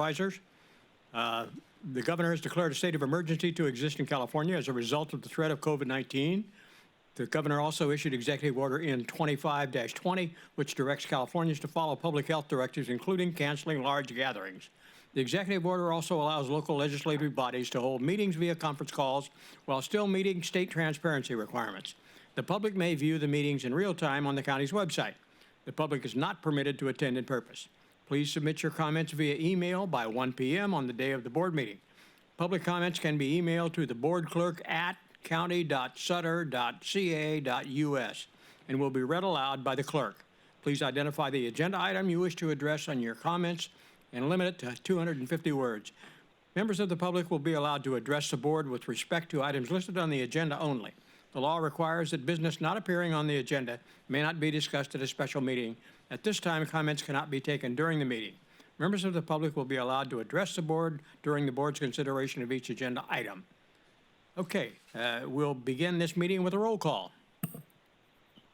Supervisors. The governor has declared a state of emergency to exist in California as a result of the threat of COVID-19. The governor also issued Executive Order N 25-20, which directs Californians to follow public health directives, including canceling large gatherings. The executive order also allows local legislative bodies to hold meetings via conference calls while still meeting state transparency requirements. The public may view the meetings in real time on the county's website. The public is not permitted to attend in person. Please submit your comments via email by 1 p.m. on the day of the board meeting. Public comments can be emailed to the board clerk at county.sutter.ca.us and will be read aloud by the clerk. Please identify the agenda item you wish to address on your comments and limit it to 250 words. Members of the public will be allowed to address the board with respect to items listed on the agenda only. The law requires that business not appearing on the agenda may not be discussed at a special meeting. At this time, comments cannot be taken during the meeting. Members of the public will be allowed to address the board during the board's consideration of each agenda item. Okay, we'll begin this meeting with a roll call.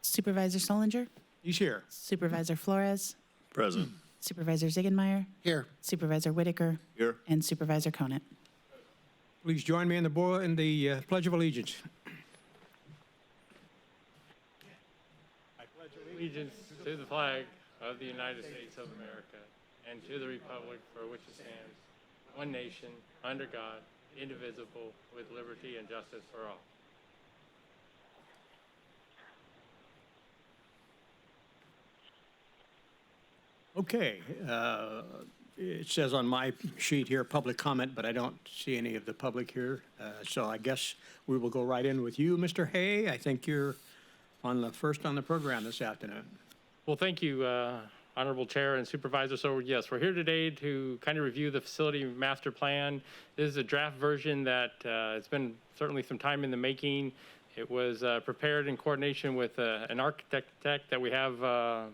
Supervisor Solinger? He's here. Supervisor Flores? Present. Supervisor Ziegenmeier? Here. Supervisor Whitaker? Here. And Supervisor Conant. Please join me in the Pledge of Allegiance. I pledge allegiance to the flag of the United States of America and to the republic for which it stands, one nation, under God, indivisible, with liberty and justice for all. Okay, it says on my sheet here, public comment, but I don't see any of the public here. So I guess we will go right in with you, Mr. Hay. I think you're first on the program this afternoon. Well, thank you, Honorable Chair and Supervisor. So yes, we're here today to kind of review the facility master plan. This is a draft version that it's been certainly some time in the making. It was prepared in coordination with an architect that we have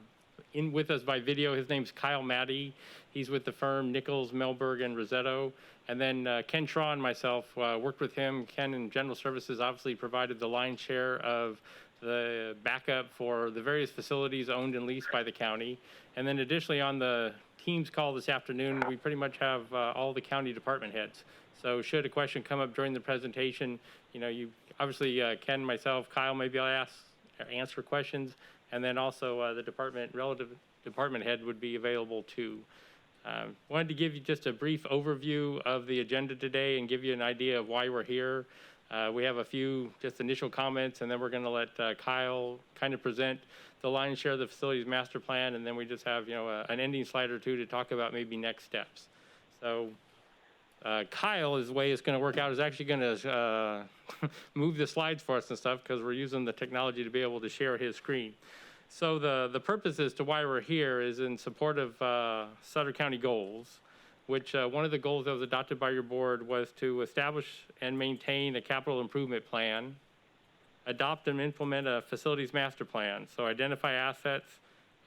with us by video. His name's Kyle Maddie. He's with the firm Nichols, Melberg, and Rosetto. And then Ken Shaw and myself worked with him. Ken in General Services obviously provided the lion's share of the backup for the various facilities owned and leased by the county. And then additionally on the team's call this afternoon, we pretty much have all the county department heads. So should a question come up during the presentation, you obviously Ken, myself, Kyle, maybe I'll answer questions. And then also the relative department head would be available too. Wanted to give you just a brief overview of the agenda today and give you an idea of why we're here. We have a few just initial comments, and then we're going to let Kyle kind of present the lion's share of the facilities master plan, and then we just have an ending slide or two to talk about maybe next steps. So Kyle, his way it's going to work out is actually going to move the slides for us and stuff because we're using the technology to be able to share his screen. So the purpose as to why we're here is in support of Sutter County goals, which one of the goals that was adopted by your board was to establish and maintain a capital improvement plan, adopt and implement a facilities master plan, so identify assets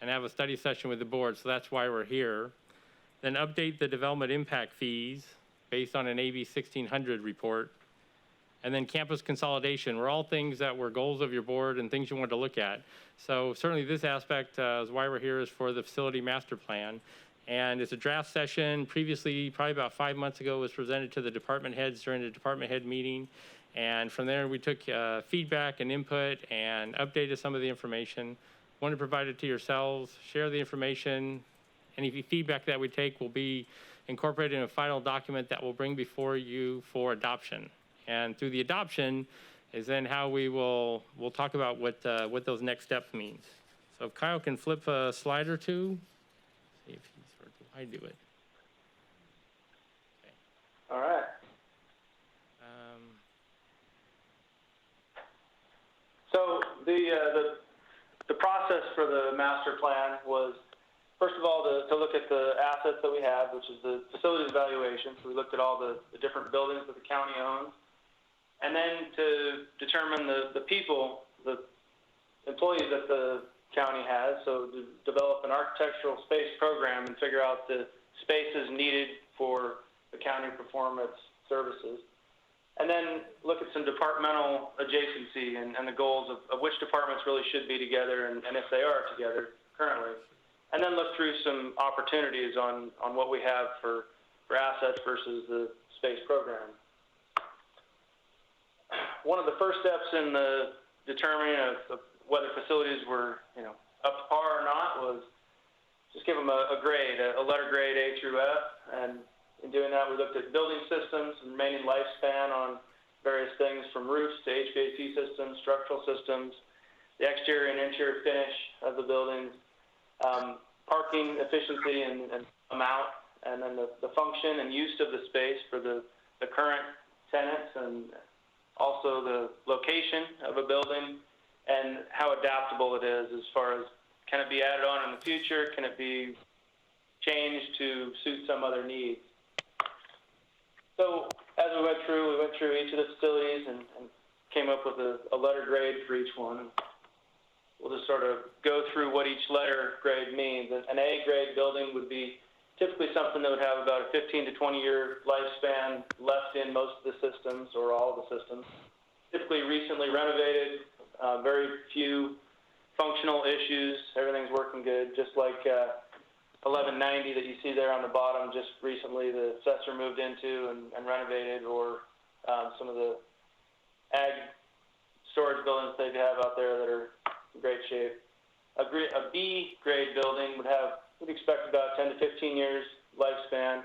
and have a study session with the board, so that's why we're here. Then update the development impact fees based on an AB 1600 report, and then campus consolidation were all things that were goals of your board and things you wanted to look at. So certainly this aspect is why we're here is for the facility master plan. And it's a draft session. Previously, probably about 5 months ago, was presented to the department heads during the department head meeting. And from there, we took feedback and input and updated some of the information. Want to provide it to yourselves, share the information. Any feedback that we take will be incorporated in a final document that we'll bring before you for adoption. And through the adoption is then how we'll talk about what those next steps means. So if Kyle can flip a slide or two, see if he's, or do I do it? Okay. All right. So the process for the master plan was, first of all, to look at the assets that we have, which is the facilities evaluation. So we looked at all the different buildings that the county owns. And then to determine the people, the employees that the county has, so to develop an architectural space program and figure out the spaces needed for the county to perform its services. And then look at some departmental adjacency and the goals of which departments really should be together and if they are together currently. And then look through some opportunities on what we have for for assets versus the space program. One of the first steps in the determining of whether facilities were, up to par or not was just give them a grade, a letter grade A through F. And in doing that, we looked at building systems and remaining lifespan on various things from roofs to HVAC systems, structural systems, the exterior and interior finish of the buildings, parking efficiency and amount, and then the function and use of the space for the current tenants, and also the location of a building and how adaptable it is as far as can it be added on in the future, can it be changed to suit some other needs. So as we went through each of the facilities and came up with a letter grade for each one. We'll just sort of go through what each letter grade means. An A grade building would be typically something that would have about a 15 to 20 year lifespan left in most of the systems or all of the systems. Typically recently renovated, very few functional issues, everything's working good, just like 1190 that you see there on the bottom, just recently the Sutter moved into and renovated, or some of the ag storage buildings they have out there that are in great shape. A B grade building would expect about 10 to 15 years lifespan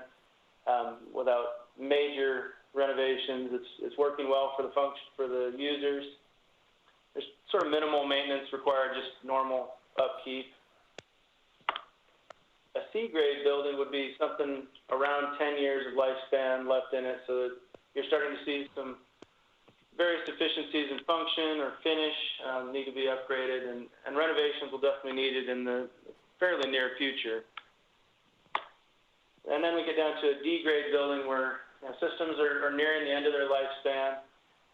without major renovations. It's working well for the users. There's sort of minimal maintenance required, just normal upkeep. A C grade building would be something around 10 years of lifespan left in it, so that you're starting to see some various deficiencies in function or finish need to be upgraded, and renovations will definitely be needed in the fairly near future. And then we get down to a D grade building where systems are nearing the end of their lifespan.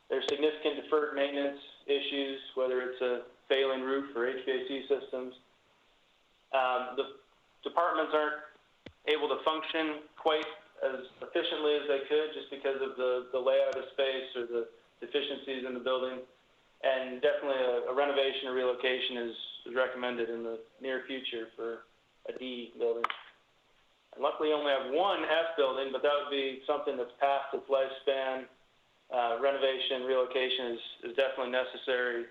There's significant deferred maintenance issues, whether it's a failing roof or HVAC systems. The departments aren't able to function quite as efficiently as they could just because of the layout of space or the deficiencies in the building. And definitely a renovation or relocation is recommended in the near future for a D building. And luckily, we only have one F building, but that would be something that's past its lifespan. Renovation, relocation is definitely necessary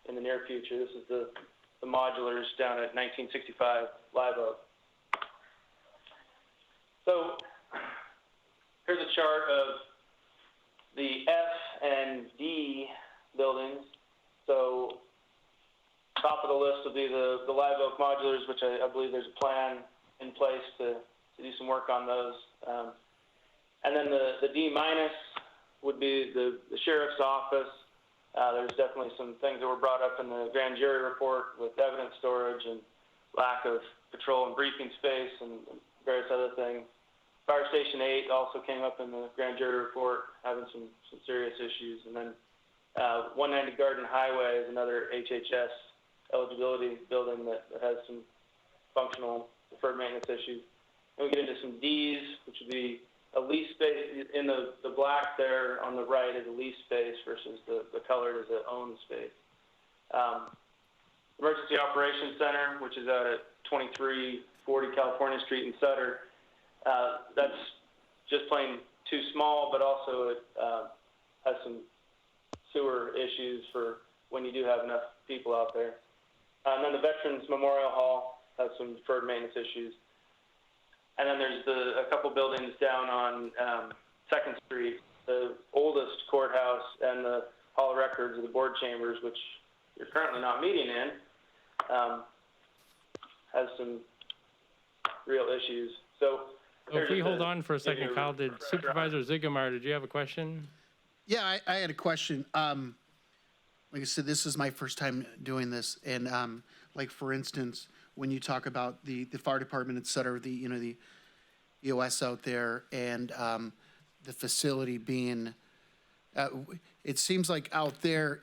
in the near future. This is the modulars down at 1965 Live Oak. So here's a chart of the F and D buildings. So top of the list will be the Live Oak modulars, which I believe there's a plan in place to do some work on those. And then the D minus would be the sheriff's office. There's definitely some things that were brought up in the grand jury report with evidence storage and lack of patrol and briefing space and various other things. Fire Station 8 also came up in the grand jury report, having some serious issues. And then 190 Garden Highway is another HHS eligibility building that has some functional deferred maintenance issues. And we get into some Ds, which would be a lease space. In the black there on the right is a lease space versus the colored is an owned space. Emergency Operations Center, which is out at 2340 California Street in Sutter. That's just plain too small, but also it has some sewer issues for when you do have enough people out there. And then the Veterans Memorial Hall has some deferred maintenance issues. And then there's a couple buildings down on 2nd Street, the oldest courthouse and the Hall of Records of the board chambers, which you're currently not meeting in, has some real issues. So if we hold on for a second, Kyle, did Supervisor Ziegemeier, did you have a question? Yeah, I had a question. Like I said, this is my first time doing this, and like for instance, when you talk about the fire department, et cetera, the EOS out there, and the facility being, it seems like out there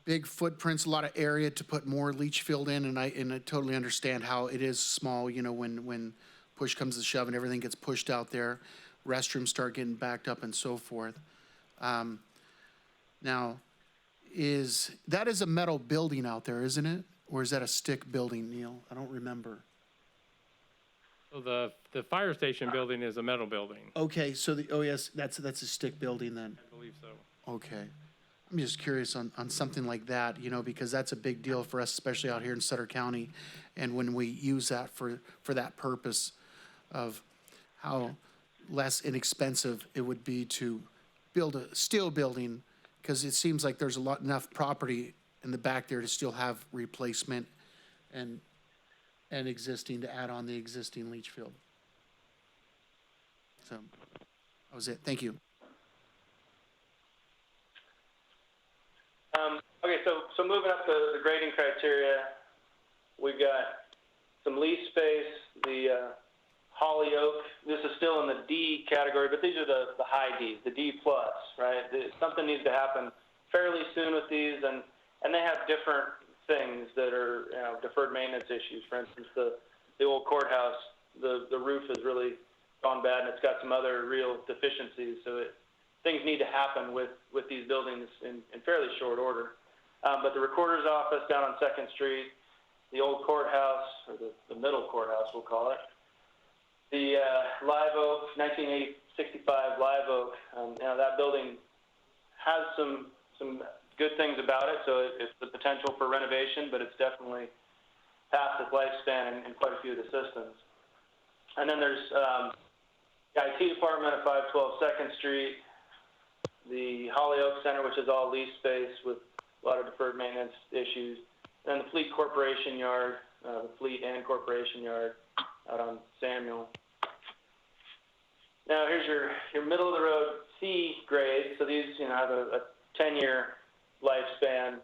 big footprints, a lot of area to put more leach field in, and I totally understand how it is small. When push comes to shove and everything gets pushed out there, restrooms start getting backed up and so forth. Now, that is a metal building out there, isn't it? Or is that a stick building, Neil? I don't remember. So the fire station building is a metal building. Okay, so oh yes, that's a stick building then. I believe so. Okay. I'm just curious on something like that, because that's a big deal for us, especially out here in Sutter County. And when we use that for that purpose of how less inexpensive it would be to build a steel building, because it seems like there's enough property in the back there to still have replacement and existing to add on the existing leach field. So that was it. Thank you. Okay, so moving up the grading criteria, we've got some lease space, the Holly Oak. This is still in the D category, but these are the high Ds, the D plus, right? Something needs to happen fairly soon with these, and they have different things that are deferred maintenance issues. For instance, the old courthouse, the roof has really gone bad, and it's got some other real deficiencies. So things need to happen with these buildings in fairly short order. But the recorder's office down on 2nd Street, the old courthouse, or the middle courthouse, we'll call it, the Live Oak, 1965 Live Oak, that building has some good things about it, so it's the potential for renovation, but it's definitely past its lifespan in quite a few of the systems. And then there's the IT department at 512 2nd Street, the Holly Oak Center, which is all lease space with a lot of deferred maintenance issues, and then the Fleet Corporation Yard, the Fleet and Corporation Yard out on Samuel. Now here's your middle of the road C grade. So these have a 10-year lifespan.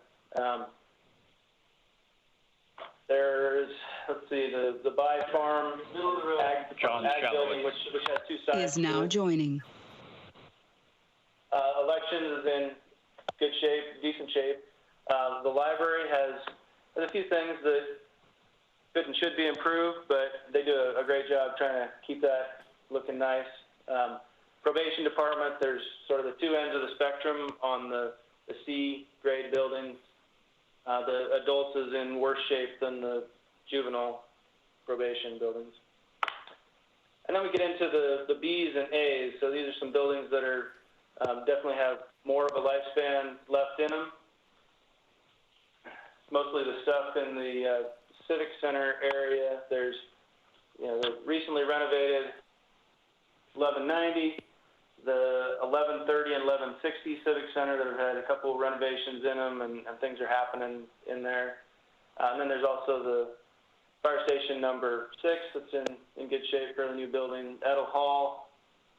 There's, let's see, the Buy Farm middle of the road ag building, which has two sides. Is now joining. Elections is in good shape, decent shape. The library has a few things that could and should be improved, but they do a great job trying to keep that looking nice. Probation department, there's sort of the two ends of the spectrum on the C grade buildings. The adults is in worse shape than the juvenile probation buildings. And then we get into the B's and A's. So these are some buildings that are definitely have more of a lifespan left in them. Mostly the stuff in the Civic Center area. There's, the recently renovated 1190, the 1130 and 1160 Civic Center that have had a couple of renovations in them, and things are happening in there. And then there's also the fire station number 6 that's in good shape, fairly new building. Edel Hall,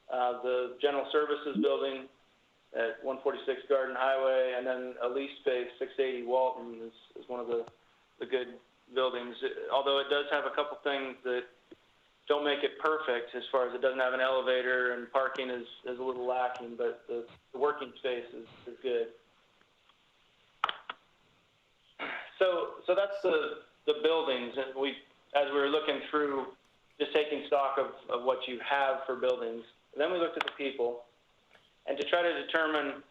the General Services building at 146 Garden Highway, and then a lease space, 680 Walton is one of the good buildings. Although it does have a couple things that don't make it perfect, as far as it doesn't have an elevator and parking is a little lacking, but the working space is good. So that's the buildings, and as we were looking through, just taking stock of what you have for buildings. Then we looked at the people, and to try to determine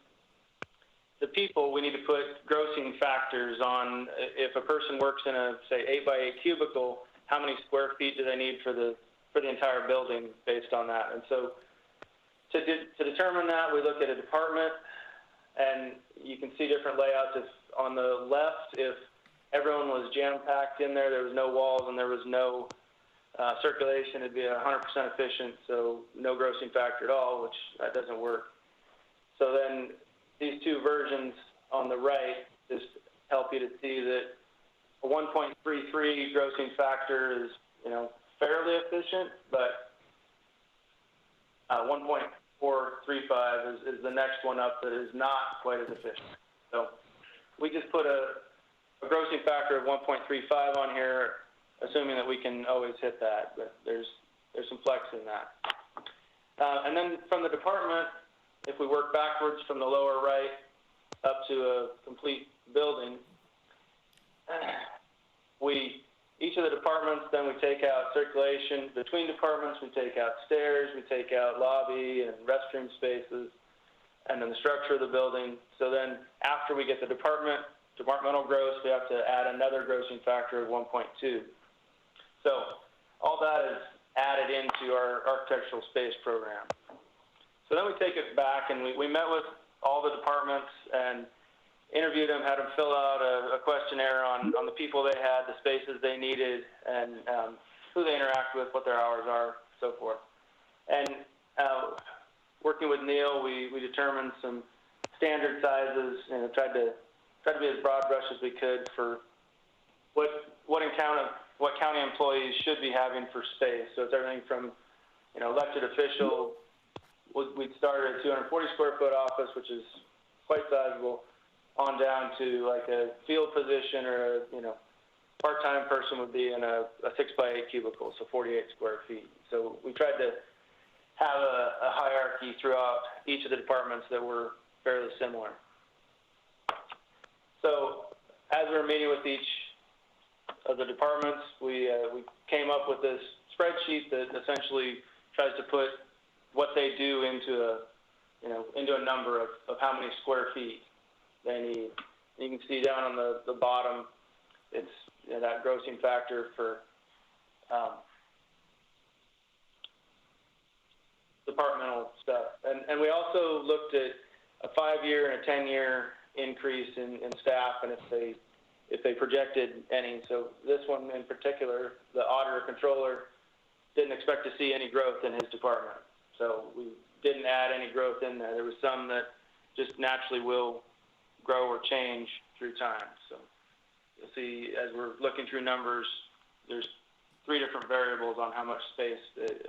the people, we need to put grossing factors on. If a person works in a, say, 8x8 cubicle, how many square feet do they need for the entire building based on that? And so to determine that, we look at a department, and you can see different layouts. If on the left, if everyone was jam-packed in there was no walls and there was no circulation, it'd be 100% efficient, so no grossing factor at all, which that doesn't work. So then these two versions on the right just help you to see that a 1.33 grossing factor is, fairly efficient, but 1.435 is the next one up that is not quite as efficient. So we just put a grossing factor of 1.35 on here, assuming that we can always hit that, but there's some flex in that. And then from the department, if we work backwards from the lower right up to a complete building, each of the departments, then we take out circulation. Between departments, we take out stairs, we take out lobby and restroom spaces, and then the structure of the building. So then after we get the departmental gross, we have to add another grossing factor of 1.2. So all that is added into our architectural space program. So then we take it back and we met with all the departments and interviewed them, had them fill out a questionnaire on the people they had, the spaces they needed, and who they interact with, what their hours are, so forth. And working with Neil, we determined some standard sizes and tried to be as broad brush as we could for what county employees should be having for space. So it's everything from, elected official. We'd start at a 240 square foot office, which is quite sizable, on down to like a field position or a, part-time person would be in a 6x8 cubicle, so 48 square feet. So we tried to have a hierarchy throughout each of the departments that were fairly similar. So as we were meeting with each of the departments, we came up with this spreadsheet that essentially tries to put what they do into a number of how many square feet they need. You can see down on the bottom, it's that grossing factor for departmental stuff. And we also looked at a 5-year and a 10-year increase in staff, and if they projected any. So this one in particular, the auditor controller didn't expect to see any growth in his department. So we didn't add any growth in there. There was some that just naturally will grow or change through time. So you'll see as we're looking through numbers, there's 3 different variables on how much space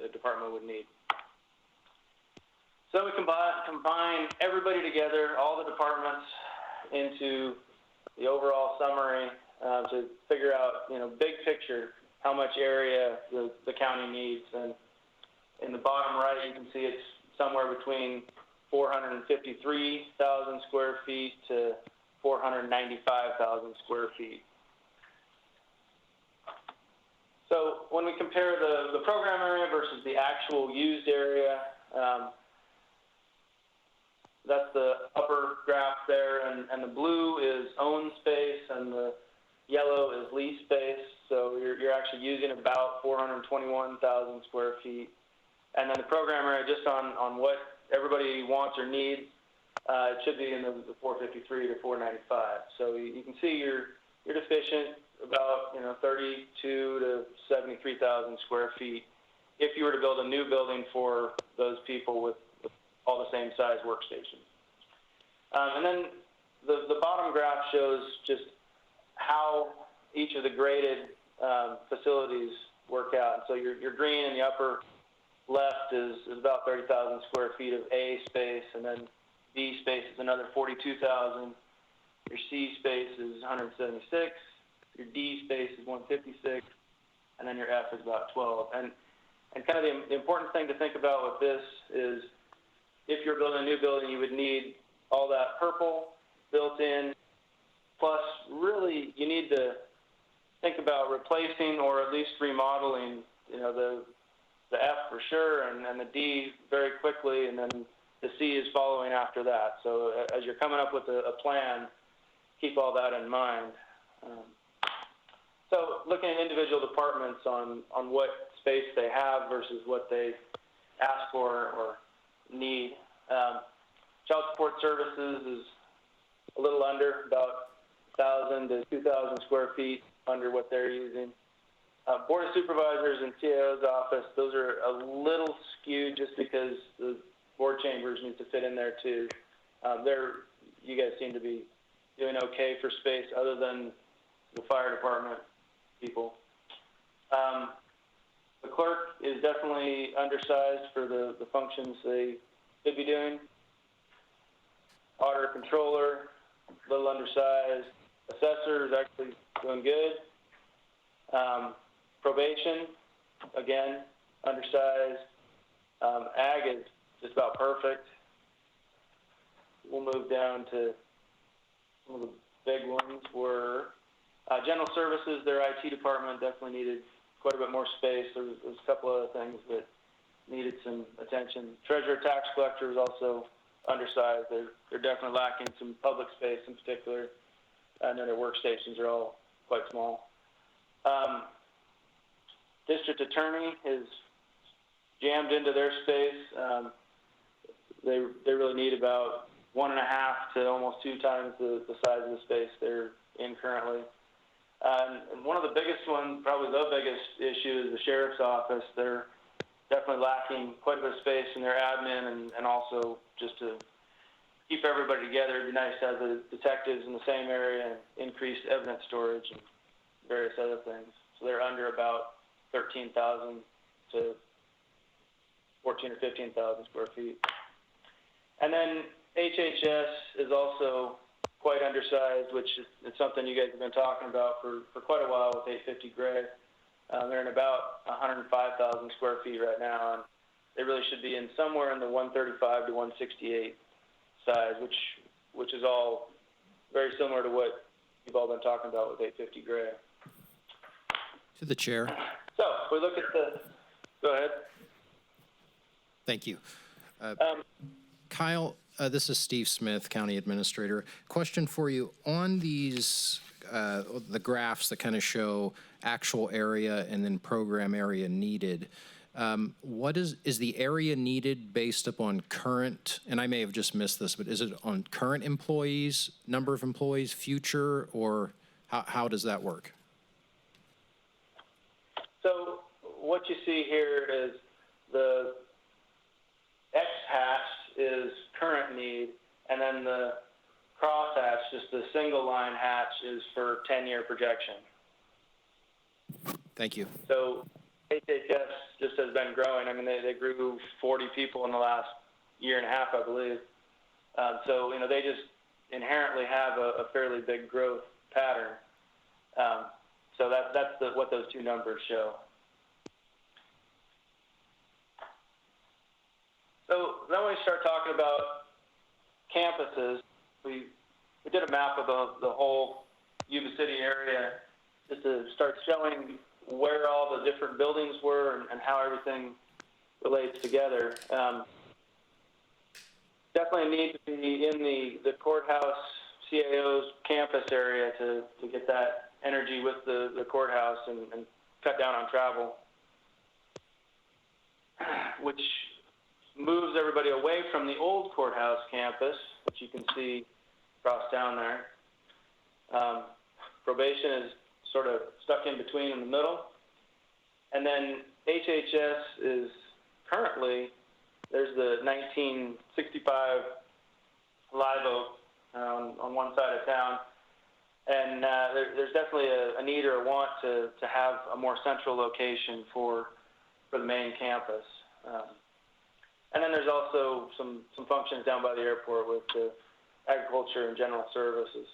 a department would need. So we combine everybody together, all the departments, into the overall summary to figure out, big picture, how much area the county needs. And in the bottom right, you can see it's somewhere between 453,000 square feet to 495,000 square feet. So when we compare the program area versus the actual used area, that's the upper graph there, and the blue is owned space, and the yellow is leased space. So you're actually using about 421,000 square feet. And then the program area, just on what everybody wants or needs, it should be in the 453 to 495. So you can see you're deficient about 32 to 73,000 square feet if you were to build a new building for those people with all the same size workstations. And then the bottom graph shows just how each of the graded facilities work out. So your green in the upper left is about 30,000 square feet of A space, and then B space is another 42,000. Your C space is 176. Your D space is 156, and then your F is about 12. And kind of the important thing to think about with this is, if you're building a new building, you would need all that purple built in. Plus, really, you need to think about replacing or at least remodeling, the F for sure, and the D very quickly, and then the C is following after that. So as you're coming up with a plan, keep all that in mind. So looking at individual departments on what space they have versus what they ask for or need. Child support services is a little under, about 1,000 to 2,000 square feet under what they're using. Board of Supervisors and CAO's office, those are a little skewed just because the board chambers need to fit in there too. You guys seem to be doing okay for space other than the fire department people. The clerk is definitely undersized for the functions they should be doing. Auditor controller, a little undersized. Assessor is actually doing good. Probation, again, undersized. Ag is just about perfect. We'll move down to some of the big ones were general services. Their IT department definitely needed quite a bit more space. There was a couple other things that needed some attention. Treasurer, tax collector is also undersized. They're definitely lacking some public space in particular, and then their workstations are all quite small. District attorney is jammed into their space. They really need about 1.5 to almost 2 times the size of the space they're in currently. And one of the biggest ones, probably the biggest issue, is the sheriff's office. They're definitely lacking quite a bit of space in their admin, and also just to keep everybody together. It'd be nice to have the detectives in the same area and increased evidence storage and various other things. So they're under about 13,000 to 14 or 15,000 square feet. And then HHS is also quite undersized, which is something you guys have been talking about for quite a while with 850 Gray. They're in about 105,000 square feet right now, and they really should be in somewhere in the 135 to 168 size, which is all very similar to what you've all been talking about with 850 Gray. To the chair. So if we look at go ahead. Thank you. Kyle, this is Steve Smith, County Administrator. Question for you. On these, the graphs that kind of show actual area and then program area needed, what is the area needed based upon current, and I may have just missed this, but is it on current employees, number of employees, future, or how does that work? So what you see here is the X hatch is current need, and then the cross hatch, just the single line hatch, is for 10-year projection. Thank you. So HHS just has been growing. I mean, they grew 40 people in the last year and a half, I believe. So, they just inherently have a fairly big growth pattern. So that's what those two numbers show. So then when we start talking about campuses, we did a map of the whole Yuba City area just to start showing where all the different buildings were and how everything relates together. Definitely need to be in the courthouse CAO's campus area to get that energy with the courthouse and cut down on travel, which moves everybody away from the old courthouse campus, which you can see across down there. Probation is sort of stuck in between in the middle. And then HHS is currently, there's the 1965 Live Oak on one side of town. And there's definitely a need or a want to have a more central location for the main campus. And then there's also some functions down by the airport with the agriculture and general services.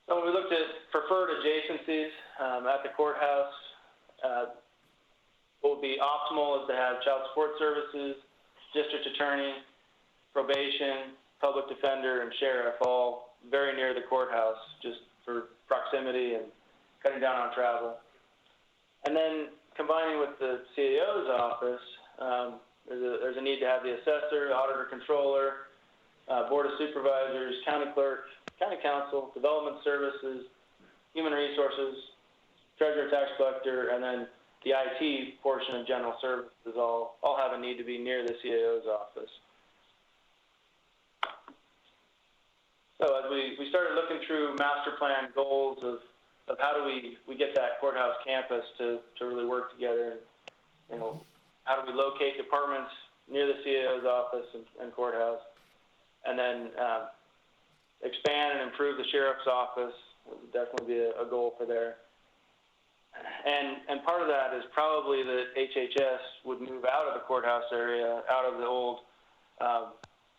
So when we looked at preferred adjacencies at the courthouse, what would be optimal is to have child support services, district attorney, probation, public defender, and sheriff all very near the courthouse just for proximity and cutting down on travel. And then combining with the CAO's office, there's a need to have the assessor, auditor, controller, board of supervisors, county clerk, county council, development services, human resources, treasurer, tax collector, and then the IT portion of general services all have a need to be near the CAO's office. So as we started looking through master plan goals of how do we get that courthouse campus to really work together, and how do we locate departments near the CAO's office and courthouse, and then expand and improve the sheriff's office would definitely be a goal for there. And part of that is probably that HHS would move out of the courthouse area, out of the old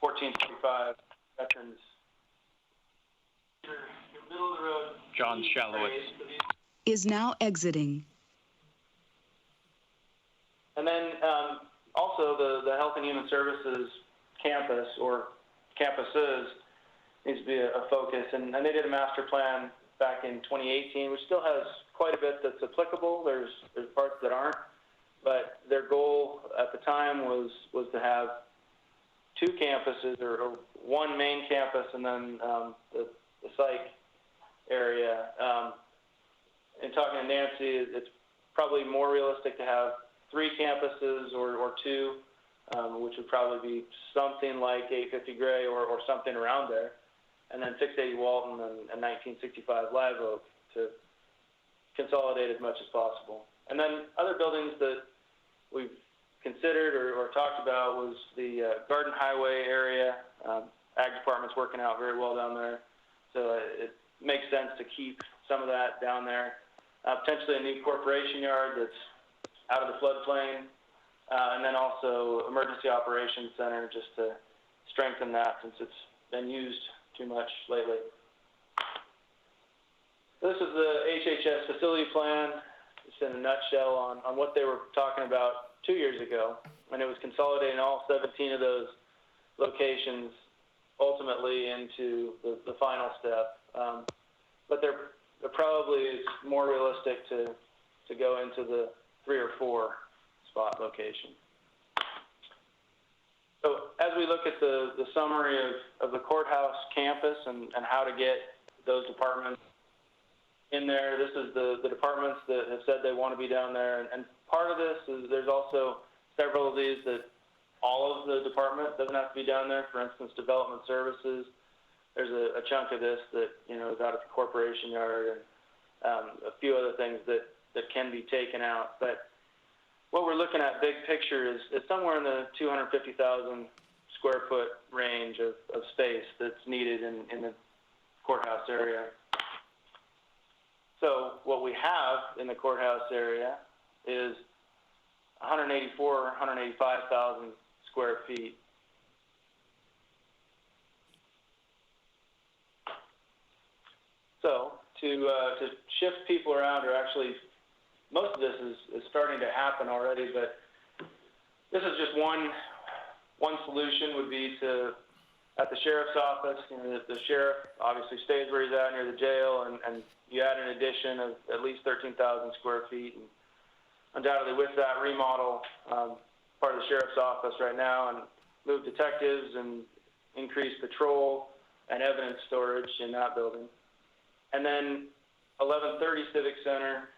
1425 veterans. Middle of the road. John Shalowitz is now exiting. And then also the Health and Human Services campus or campuses needs to be a focus. And they did a master plan back in 2018, which still has quite a bit that's applicable. There's parts that aren't, but their goal at the time was to have 2 campuses or one main campus and then the psych area. in talking to Nancy, it's probably more realistic to have 3 campuses or 2, which would probably be something like 850 Gray or something around there, and then 680 Walton and 1965 Live Oak to consolidate as much as possible. And then other buildings that we've considered or talked about was the Garden Highway area. Ag department's working out very well down there, so it makes sense to keep some of that down there. Potentially a new corporation yard that's out of the floodplain, and then also emergency operations center just to strengthen that since it's been used too much lately. This is the HHS facility plan, just in a nutshell on what they were talking about 2 years ago, and it was consolidating all 17 of those locations ultimately into the final step. But there probably is more realistic to go into the 3 or 4 spot location. So as we look at the summary of the courthouse campus and how to get those departments in there, this is the departments that have said they want to be down there. And part of this is there's also several of these that all of the department doesn't have to be down there. For instance, development services, there's a chunk of this that, you know, is out at the corporation yard, and a few other things that can be taken out. But what we're looking at big picture is somewhere in the 250,000 square foot range of space that's needed in the courthouse area. So what we have in the courthouse area is 185,000 square feet. So to shift people around, or actually most of this is starting to happen already, but this is just one solution would be to, at the sheriff's office, you know, the sheriff obviously stays where he's at near the jail, and you add an addition of at least 13,000 square feet, and undoubtedly with that remodel part of the sheriff's office right now, and move detectives and increase patrol and evidence storage in that building. And then 1130 Civic Center,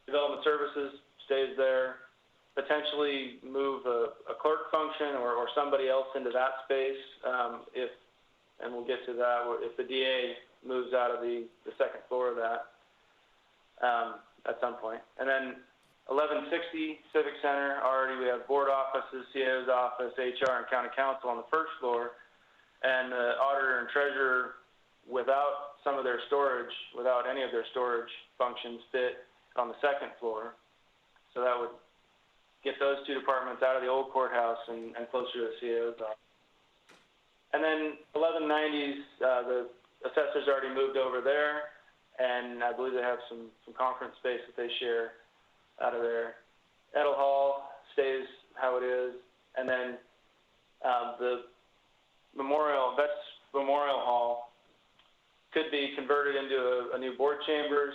development services stays there, potentially move a clerk function or somebody else into that space if, and we'll get to that, if the DA moves out of the second floor of that at some point. And then 1160 Civic Center, already we have board offices, CAO's office, HR, and county council on the first floor, and the auditor and treasurer without some of their storage, without any of their storage functions fit on the second floor. So that would get those 2 departments out of the old courthouse and closer to the CAO's office. And then 1190s, the assessors already moved over there, and I believe they have some conference space that they share out of there. Edel Hall stays how it is, and then the Vets Memorial Hall could be converted into a new board chambers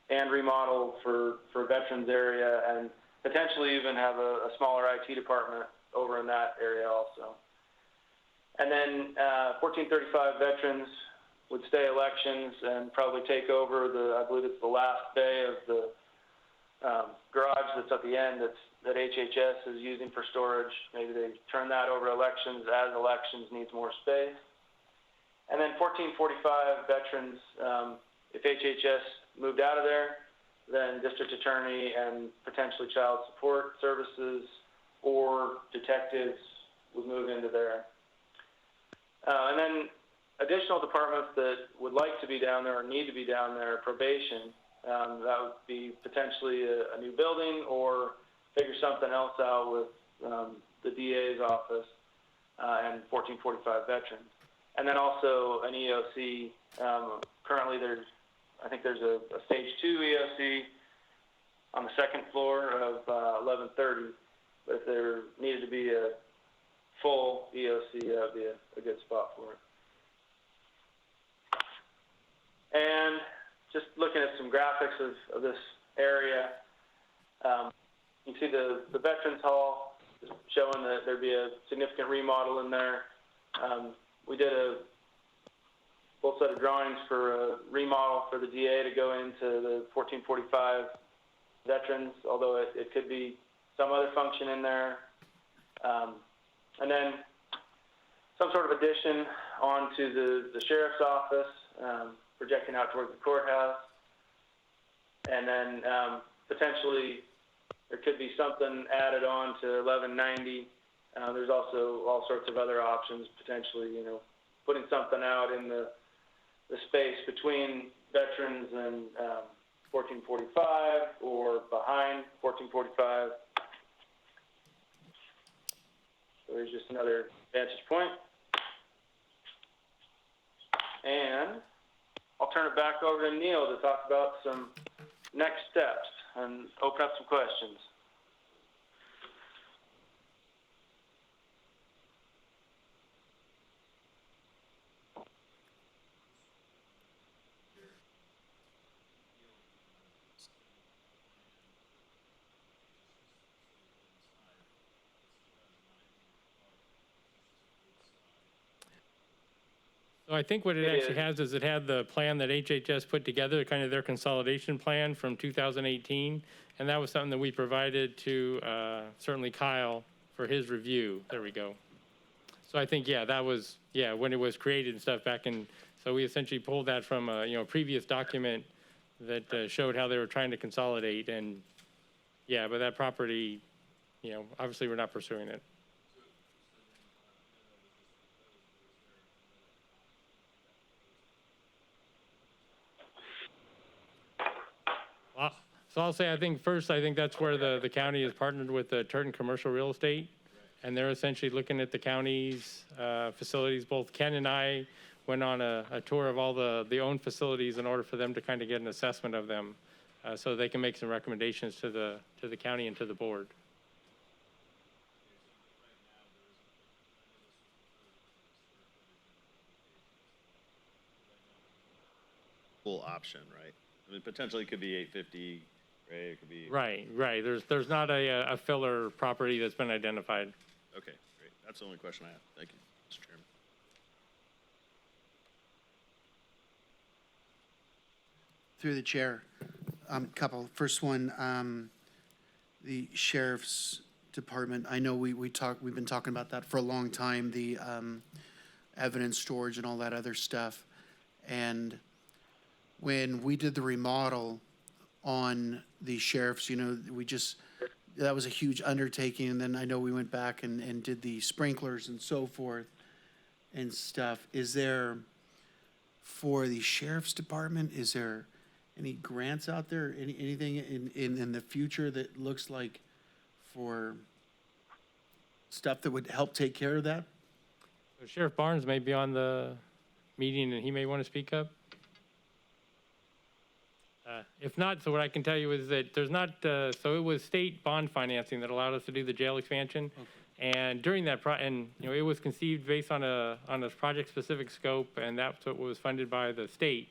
and remodeled for veterans area, and potentially even have a smaller IT department over in that area also. And then 1435 veterans would stay elections and probably take over I believe it's the last bay of the garage that's at the end that HHS is using for storage. Maybe they turn that over elections as elections needs more space. And then 1445 veterans, if HHS moved out of there, then district attorney and potentially child support services or detectives would move into there. And then additional departments that would like to be down there or need to be down there, probation, that would be potentially a new building or figure something else out with the DA's office and 1445 veterans. And then also an EOC. Currently I think there's a stage 2 EOC on the second floor of 1130, but if there needed to be a full EOC, that would be a good spot for it. And just looking at some graphics of this area, you can see the Veterans Hall showing that there'd be a significant remodel in there. We did full set of drawings for a remodel for the DA to go into the 1445 veterans, although it could be some other function in there. And then some sort of addition onto the sheriff's office, projecting out towards the courthouse. And then potentially there could be something added on to 1190. There's also all sorts of other options, potentially, you know, putting something out in the space between veterans and 1445 or behind 1445. So there's just another vantage point. And I'll turn it back over to Neil to talk about some next steps and open up some questions. So I think what it actually has is it had the plan that HHS put together, kind of their consolidation plan from 2018. And that was something that we provided to certainly Kyle for his review. There we go. So I think, yeah, that was, yeah, when it was created and stuff back in, so we essentially pulled that from a, you know, previous document that showed how they were trying to consolidate. And yeah, but that property, you know, obviously we're not pursuing it. So I'll say, I think first, I think that's where the county has partnered with the Turton Commercial Real Estate, and they're essentially looking at the county's facilities. Both Ken and I went on a tour of all the owned facilities in order for them to kind of get an assessment of them, so they can make some recommendations to the county and to the board. Full option, right? I mean, potentially it could be 850, right? It could be. Right. There's not a filler property that's been identified. Okay, great. That's the only question I have. Thank you, Mr. Chairman. Through the chair, couple. First one, the sheriff's department. I know we've been talking about that for a long time, the evidence storage and all that other stuff. And when we did the remodel on the sheriff's, you know, that was a huge undertaking. And then I know we went back and did the sprinklers and so forth and stuff. Is there, for the sheriff's department, is there any grants out there, anything in the future that looks like for stuff that would help take care of that? So Sheriff Barnes may be on the meeting and he may want to speak up. If not, so what I can tell you is that there's not, so it was state bond financing that allowed us to do the jail expansion. Okay. And during that, and you know, it was conceived based on a project-specific scope, and that's what was funded by the state.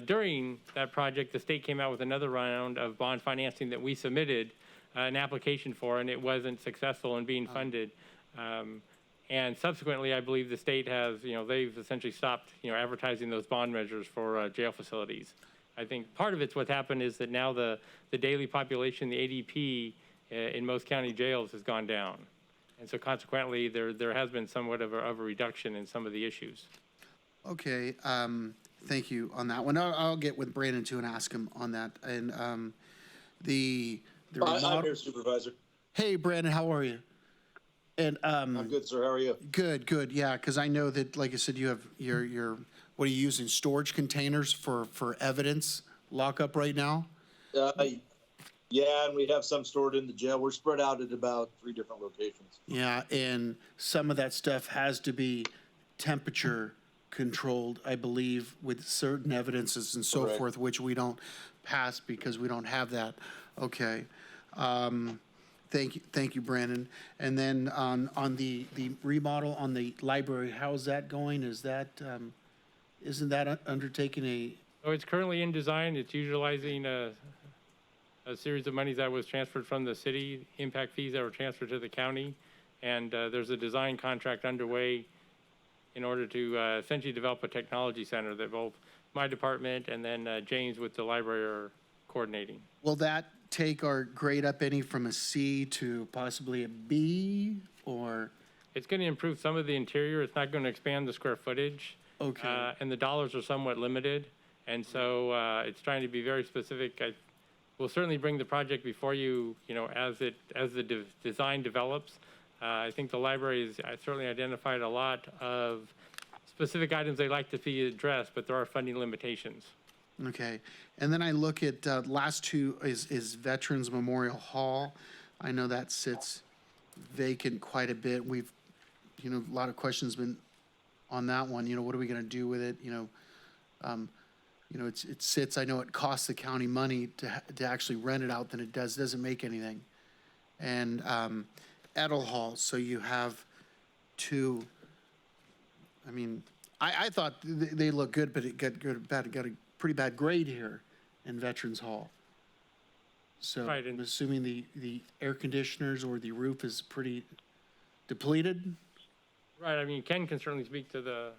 During that project, the state came out with another round of bond financing that we submitted an application for, and it wasn't successful in being funded. And subsequently, I believe the state has, you know, they've essentially stopped, you know, advertising those bond measures for jail facilities. I think part of it's what happened is that now the daily population, the ADP in most county jails has gone down. And so consequently, there has been somewhat of a reduction in some of the issues. Okay, thank you on that one. I'll get with Brandon too and ask him on that. And the I'm here, Supervisor. Hey, Brandon, how are you? And I'm good, sir. How are you? Good. Yeah, because I know that, like I said, you have your what are you using? Storage containers for evidence lockup right now? Yeah, and we have some stored in the jail. We're spread out at about 3 different locations. Yeah, and some of that stuff has to be temperature controlled, I believe, with certain evidences and so Correct. forth, which we don't pass because we don't have that. Okay. Thank you, Brandon. And then on the remodel on the library, how's that going? Is that isn't that undertaking a? So it's currently in design. It's utilizing a series of monies that was transferred from the city, impact fees that were transferred to the county. And there's a design contract underway in order to essentially develop a technology center that both my department and then James with the library are coordinating. Will that take our grade up any from a C to possibly a B, or? It's going to improve some of the interior. It's not going to expand the square footage. Okay. And the dollars are somewhat limited. And so it's trying to be very specific. We'll certainly bring the project before you, as the design develops. I think the library has certainly identified a lot of specific items they'd like to see addressed, but there are funding limitations. Okay, and then I look at last two is Veterans Memorial Hall. I know that sits vacant quite a bit. We've, a lot of questions been on that one. What are we going to do with it? It sits. I know it costs the county money to actually rent it out than it doesn't make anything. And Edel Hall. So you have two. I mean, I thought they look good, but it got a pretty bad grade here in Veterans Hall. So Right, I'm assuming the air conditioners or the roof is pretty depleted. Right. I mean, Ken can certainly speak to the.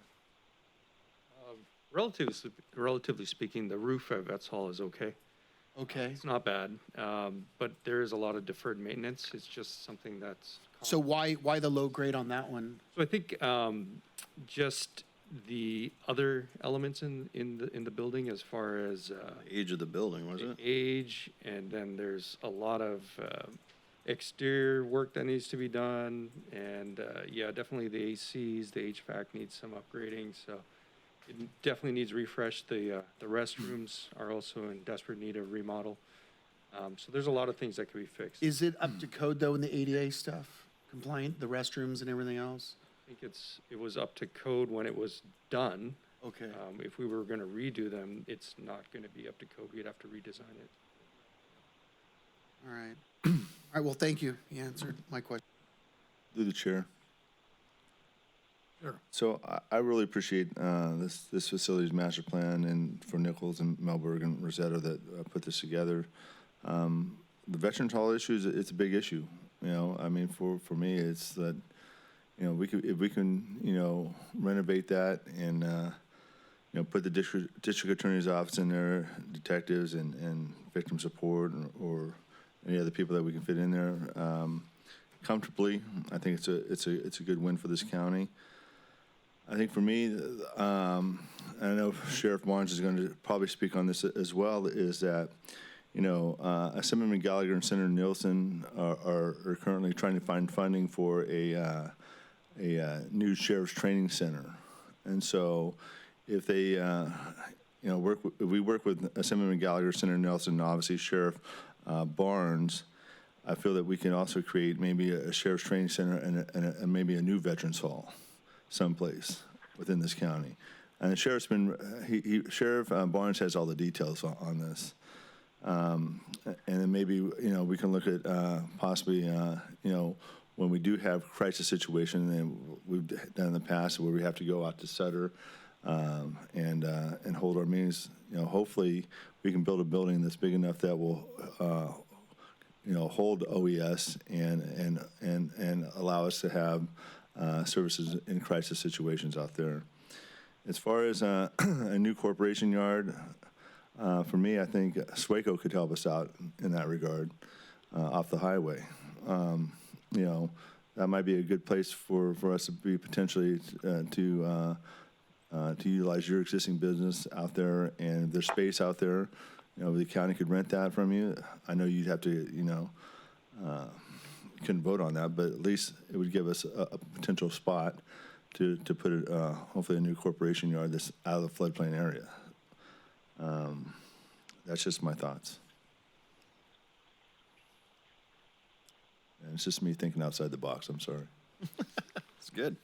Relatively speaking, the roof at Vets Hall is okay. Okay. It's not bad, but there is a lot of deferred maintenance. It's just something that's. So why the low grade on that one? So I think just the other elements in the building, as far as Age of the building, was it? age, and then there's a lot of exterior work that needs to be done, and yeah, definitely the ACs, the HVAC needs some upgrading. So it definitely needs refresh. The restrooms are also in desperate need of remodel. So there's a lot of things that could be fixed. Is it up to code though in the ADA stuff? Compliant, the restrooms and everything else? I think it was up to code when it was done. Okay. If we were going to redo them, it's not going to be up to code. We'd have to redesign it. All right. All right. Well, thank you. You answered my question. Through the chair. Sure. So I really appreciate this facilities master plan and for Nichols and Melberg and Rosetta that put this together. The Veterans Hall issue it's a big issue. I mean, for me, it's that, if we can, renovate that and, put the district attorney's office in there, detectives and victim support or any other people that we can fit in there comfortably. I think it's a good win for this county. I think for me, I know Sheriff Barnes is going to probably speak on this as well, is that, Assemblyman Gallagher and Senator Nielsen are currently trying to find funding for a new sheriff's training center. And so if they, if we work with Assemblyman Gallagher, Senator Nielsen, and obviously Sheriff Barnes, I feel that we can also create maybe a sheriff's training center and maybe a new Veterans Hall someplace within this county. And the sheriff's been, Sheriff Barnes has all the details on this. And then maybe, we can look at possibly, when we do have crisis situation, and we've done in the past where we have to go out to Sutter and hold our meetings, hopefully we can build a building that's big enough that will, hold OES and allow us to have services in crisis situations out there. As far as a new corporation yard, for me, I think Swaco could help us out in that regard off the highway. That might be a good place for us to be potentially to utilize your existing business out there, and if there's space out there, the county could rent that from you. I know you'd have to, couldn't vote on that, but at least it would give us a potential spot to put it, hopefully a new corporation yard that's out of the floodplain area. That's just my thoughts. And it's just me thinking outside the box. I'm sorry. It's good.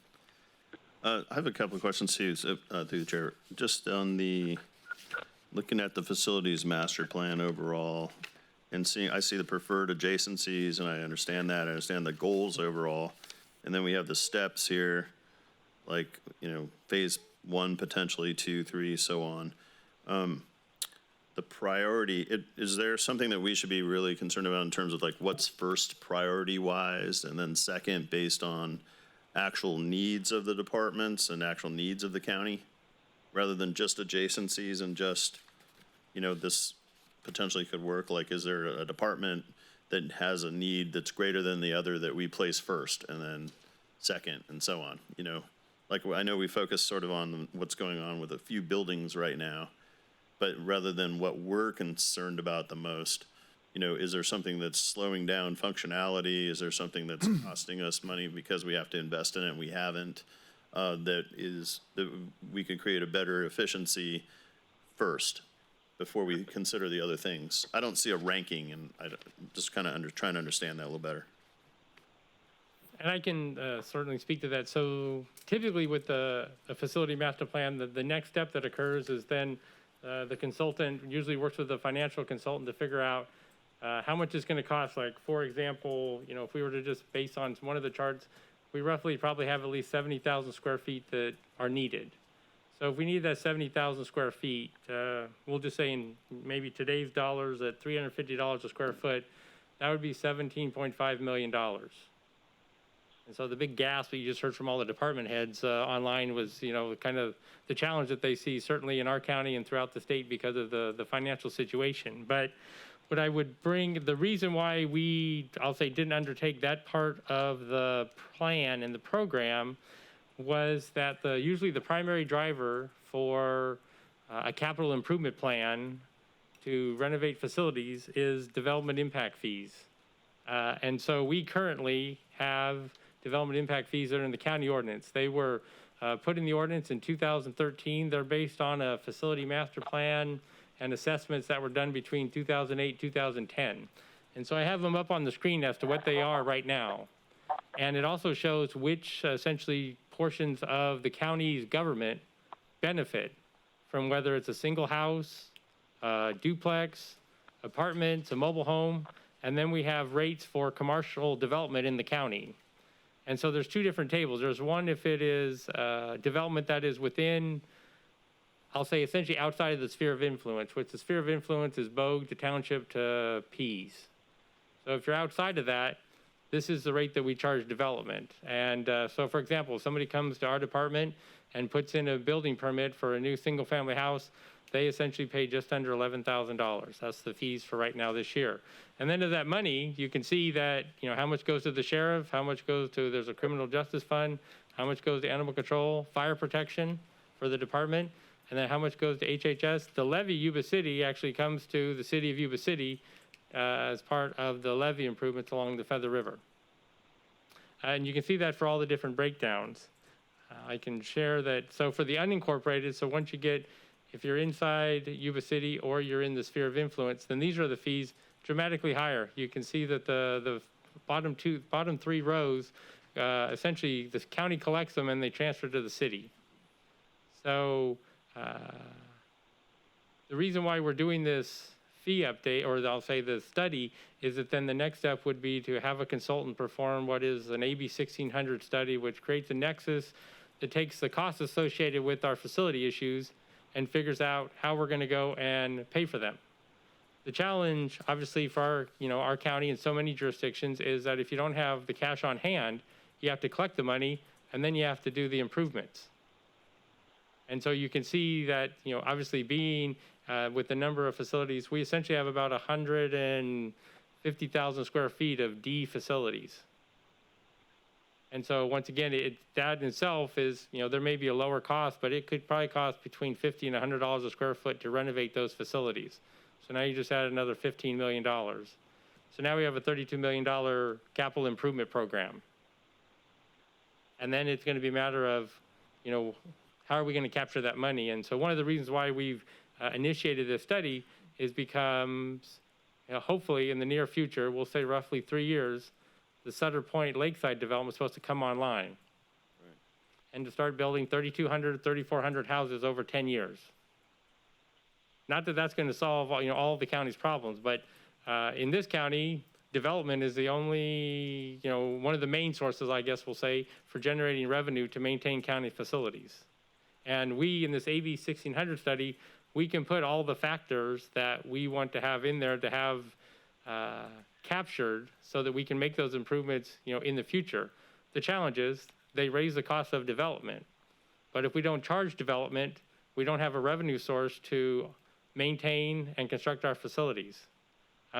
I have a couple of questions too, through the chair. Just on looking at the facilities master plan overall, and I see the preferred adjacencies, and I understand that. I understand the goals overall, and then we have the steps here, like phase 1, potentially 2, 3, so on. The priority, is there something that we should be really concerned about in terms of like what's first priority wise, and then second based on actual needs of the departments and actual needs of the county, rather than just adjacencies and just, this potentially could work? Like, is there a department that has a need that's greater than the other that we place first and then second and so on? Like, I know we focus sort of on what's going on with a few buildings right now, but rather than what we're concerned about the most, is there something that's slowing down functionality? Is there something that's costing us money because we have to invest in it and we haven't? That we can create a better efficiency first before we consider the other things. I don't see a ranking, and just kind of trying to understand that a little better. And I can certainly speak to that. So typically with a facility master plan, the next step that occurs is then the consultant usually works with the financial consultant to figure out how much it's going to cost. Like, for example, if we were to just base on one of the charts, we roughly probably have at least 70,000 square feet that are needed. So if we need that 70,000 square feet, we'll just say in maybe today's dollars at $350 a square foot, that would be $17.5 million. And so the big gasp that you just heard from all the department heads online was, kind of the challenge that they see certainly in our county and throughout the state because of the financial situation. But what I would bring, the reason why I'll say, didn't undertake that part of the plan and the program was that usually the primary driver for a capital improvement plan to renovate facilities is development impact fees. And so we currently have development impact fees that are in the county ordinance. They were put in the ordinance in 2013. They're based on a facility master plan and assessments that were done between 2008 2010. And so I have them up on the screen as to what they are right now. And it also shows which essentially portions of the county's government benefit from, whether it's a single house, duplex, apartments, a mobile home, and then we have rates for commercial development in the county. And so there's two different tables. There's one if it is development that is within, I'll say essentially outside of the sphere of influence, which the sphere of influence is Bogue to Township to Pease. So if you're outside of that, this is the rate that we charge development. And so for example, if somebody comes to our department and puts in a building permit for a new single family house, they essentially pay just under $11,000. That's the fees for right now this year. And then of that money, you can see that, how much goes to the sheriff, how much goes to, there's a criminal justice fund, how much goes to animal control, fire protection for the department, and then how much goes to HHS. The levy Yuba City actually comes to the city of Yuba City as part of the levee improvements along the Feather River. And you can see that for all the different breakdowns. I can share that. So for the unincorporated, so once you get, if you're inside Yuba City or you're in the sphere of influence, then these are the fees dramatically higher. You can see that the bottom three rows, essentially the county collects them and they transfer to the city. So the reason why we're doing this fee update, or I'll say the study, is that then the next step would be to have a consultant perform what is an AB 1600 study, which creates a nexus that takes the costs associated with our facility issues and figures out how we're going to go and pay for them. The challenge, obviously, for our county and so many jurisdictions is that if you don't have the cash on hand, you have to collect the money and then you have to do the improvements. And so you can see that, obviously being with the number of facilities, we essentially have about 150,000 square feet of D facilities. And so once again, that in itself is, there may be a lower cost, but it could probably cost between $50 and $100 a square foot to renovate those facilities. So now you just add another $15 million. So now we have a $32 million capital improvement program. And then it's going to be a matter of, how are we going to capture that money? And so one of the reasons why we've initiated this study is because hopefully in the near future, we'll say roughly 3 years, the Sutter Point Lakeside development is supposed to come online. Right. And to start building 3,200, 3,400 houses over 10 years. Not that that's going to solve all of the county's problems, but in this county, development is the only, one of the main sources, I guess we'll say, for generating revenue to maintain county facilities. And we, in this AB 1600 study, we can put all the factors that we want to have in there to have captured so that we can make those improvements, in the future. The challenge is they raise the cost of development. But if we don't charge development, we don't have a revenue source to maintain and construct our facilities.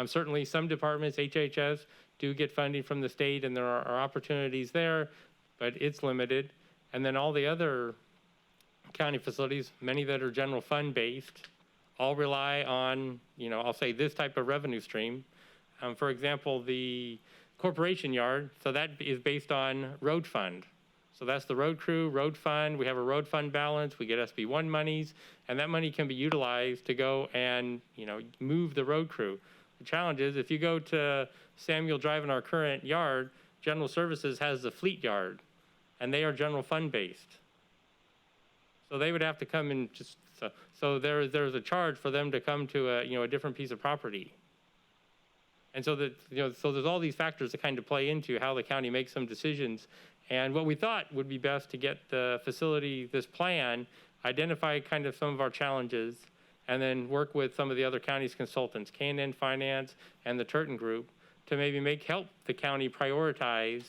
Certainly some departments, HHS, do get funding from the state and there are opportunities there, but it's limited. And then all the other county facilities, many that are general fund based, all rely on, I'll say this type of revenue stream. For example, the corporation yard, so that is based on road fund. So that's the road crew, road fund. We have a road fund balance. We get SB1 monies, and that money can be utilized to go and, move the road crew. The challenge is if you go to Samuel Drive in our current yard, General Services has the fleet yard, and they are general fund based. So they would have to come and just, so there's a charge for them to come to a different piece of property. And so that, so there's all these factors that kind of play into how the county makes some decisions. And what we thought would be best to get the facility, this plan, identify kind of some of our challenges, and then work with some of the other county's consultants, K&N Finance and the Turton Group, to maybe help the county prioritize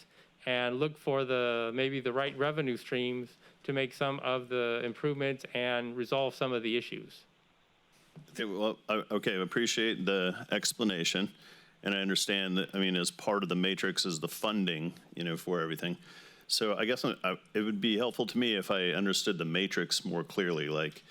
and look for maybe the right revenue streams to make some of the improvements and resolve some of the issues. Okay, well, okay, I appreciate the explanation. And I understand that, as part of the matrix is the funding, for everything. So I guess it would be helpful to me if I understood the matrix more clearly. Like,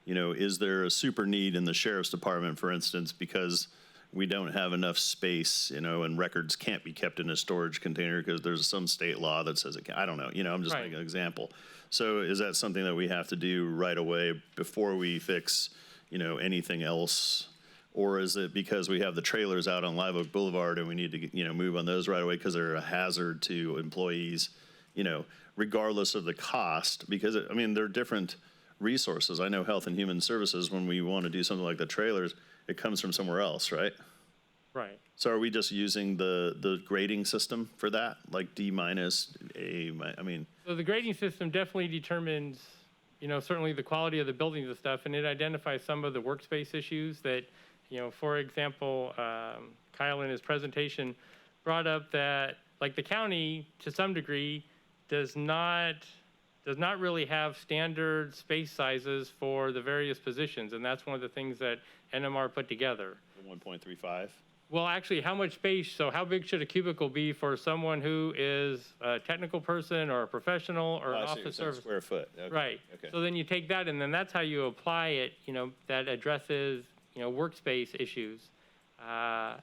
is there a super need in the sheriff's department, for instance, because we don't have enough space, and records can't be kept in a storage container because there's some state law that says it can, I don't know, I'm just Right. making an example. So is that something that we have to do right away before we fix, anything else? Or is it because we have the trailers out on Live Oak Boulevard and we need to, move on those right away because they're a hazard to employees, regardless of the cost? Because, they're different resources. I know Health and Human Services, when we want to do something like the trailers, it comes from somewhere else, right? Right. So are we just using the grading system for that? Like D minus, A, So the grading system definitely determines, certainly the quality of the buildings and stuff, and it identifies some of the workspace issues that, for example, Kyle in his presentation brought up that, like, the county, to some degree, does not really have standard space sizes for the various positions, and that's one of the things that NMR put together. 1.35? Well, actually, how much space, so how big should a cubicle be for someone who is a technical person or a professional or an office service? Square foot. Okay. Right. Okay. So then you take that, and then that's how you apply it, that addresses, workspace issues.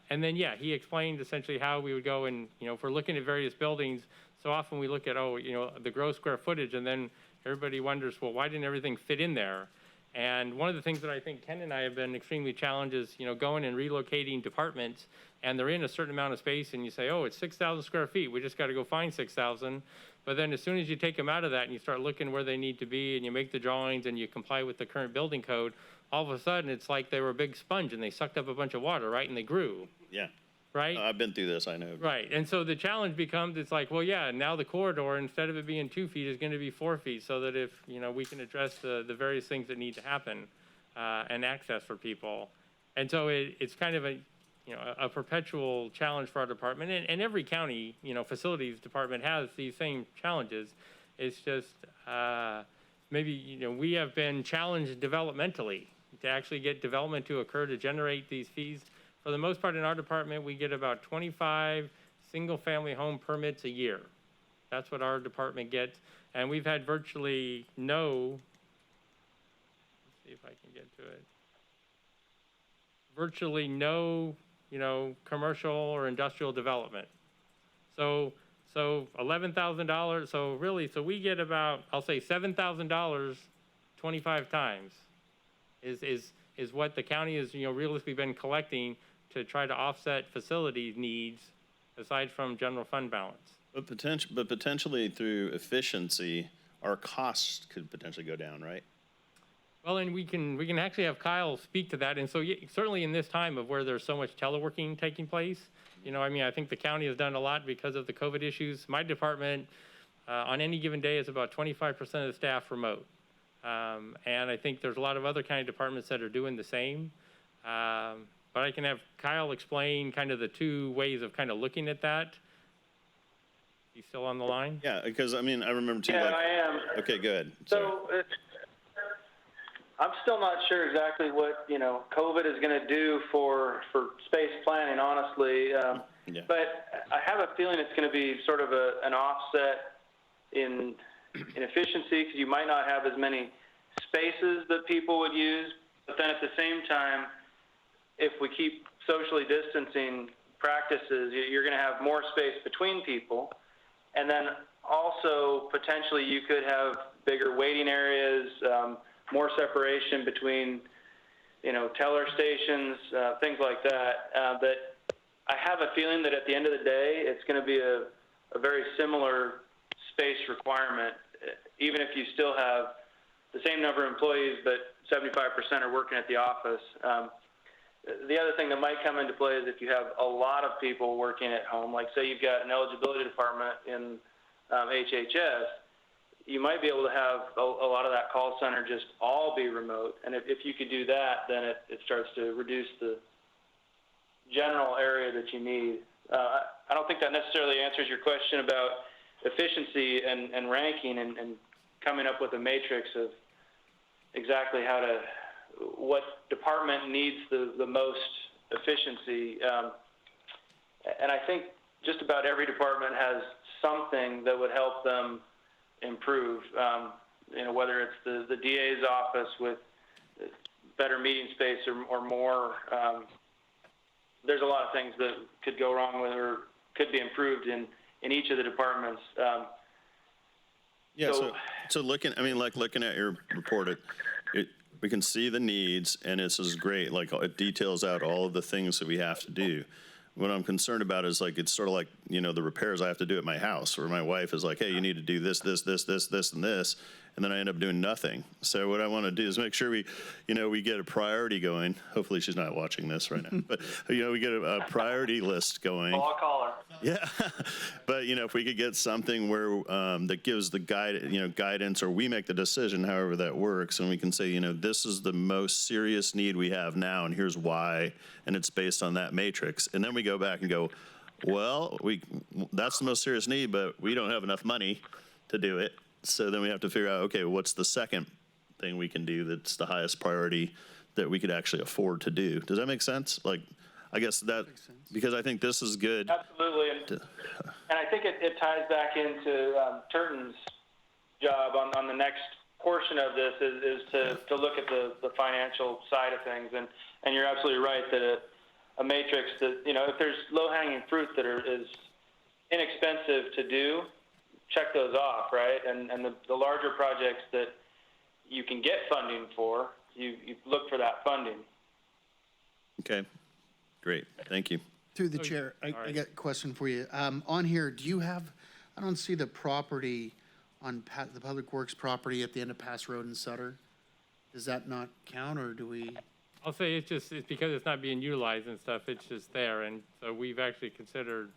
And then, yeah, he explained essentially how we would go and, if we're looking at various buildings, so often we look at, the gross square footage, and then everybody wonders, well, why didn't everything fit in there? And one of the things that I think Ken and I have been extremely challenged is, going and relocating departments, and they're in a certain amount of space, and you say, oh, it's 6,000 square feet. We just got to go find 6,000. But then as soon as you take them out of that and you start looking where they need to be, and you make the drawings and you comply with the current building code, all of a sudden it's like they were a big sponge and they sucked up a bunch of water, right? And they grew, Yeah. right? I've been through this, I know. Right, and so the challenge becomes, it's like, well, yeah, now the corridor, instead of it being 2 feet, is going to be 4 feet, so that if, we can address the various things that need to happen and access for people. And so it's kind of a perpetual challenge for our department, and every county, facilities department has these same challenges. It's just maybe, we have been challenged developmentally to actually get development to occur to generate these fees. For the most part in our department, we get about 25 single-family home permits a year. That's what our department gets. And we've had virtually no, let's see if I can get to it, virtually no, commercial or industrial development. So $11,000, so we get about, I'll say $7,000 25 times is what the county has, realistically been collecting to try to offset facility needs aside from general fund balance. But potentially through efficiency, our costs could potentially go down, right? Well, and we can actually have Kyle speak to that. And so certainly in this time of where there's so much teleworking taking place, I think the county has done a lot because of the COVID issues. My department, on any given day, is about 25% of the staff remote. And I think there's a lot of other county departments that are doing the same. But I can have Kyle explain kind of the two ways of kind of looking at that. You still on the line? Yeah, because I mean, I remember too, Yeah, like, I am. okay, good. Sorry. So I'm still not sure exactly what, COVID is going to do for space planning, honestly. Yeah. But I have a feeling it's going to be sort of an offset in efficiency, because you might not have as many spaces that people would use. But then at the same time, if we keep socially distancing practices, you're going to have more space between people. And then also, potentially, you could have bigger waiting areas, more separation between, teller stations, things like that. But I have a feeling that at the end of the day, it's going to be a very similar space requirement, even if you still have the same number of employees, but 75% are working at the office. The other thing that might come into play is if you have a lot of people working at home, like say you've got an eligibility department in HHS, you might be able to have a lot of that call center just all be remote. And if you could do that, then it starts to reduce the general area that you need. I don't think that necessarily answers your question about efficiency and ranking and coming up with a matrix of exactly what department needs the most efficiency. And I think just about every department has something that would help them improve, whether it's the DA's office with better meeting space or more. There's a lot of things that could go wrong with or could be improved in each of the departments. Yeah, so looking at your report, we can see the needs, and this is great. Like, it details out all of the things that we have to do. What I'm concerned about is, like, it's sort of like, the repairs I have to do at my house, where my wife is like, hey, you need to do this, this, this, this, this, and this, and then I end up doing nothing. So what I want to do is make sure we get a priority going. Hopefully she's not watching this right now, but, we get a priority list going. I'll call her. Yeah, but if we could get something where that gives the guidance, or we make the decision, however that works, and we can say, this is the most serious need we have now, and here's why, and it's based on that matrix, and then we go back and go, well, that's the most serious need, but we don't have enough money to do it, so then we have to figure out, okay, what's the second thing we can do that's the highest priority that we could actually afford to do? Does that make sense? Like, I guess that, because I think this is good. Absolutely, and I think it ties back into Turton's job on the next portion of this is to look at the financial side of things, and you're absolutely right that a matrix that, if there's low-hanging fruit that is inexpensive to do, check those off, right? And the larger projects that you can get funding for, you look for that funding. Okay. Great, thank you. Through the chair, I got a question for you. On here, do you have, I don't see the property on the Public Works property at the end of Pass Road in Sutter. Does that not count, or do we? I'll say it's because it's not being utilized and stuff, it's just there. And so we've actually considered,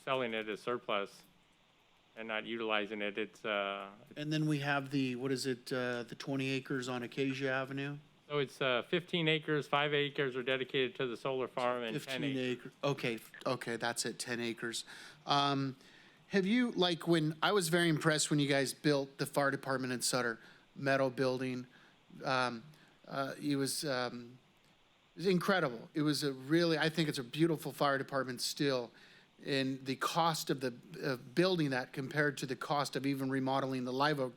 selling it as surplus and not utilizing it. And then we have the 20 acres on Acacia Avenue? So it's 15 acres, 5 acres are dedicated to the solar farm, and 10 acres. Okay, that's it, 10 acres. Have you, when I was very impressed when you guys built the fire department in Sutter, metal building. It was incredible. It was I think it's a beautiful fire department still. And the cost of building that compared to the cost of even remodeling the Live Oak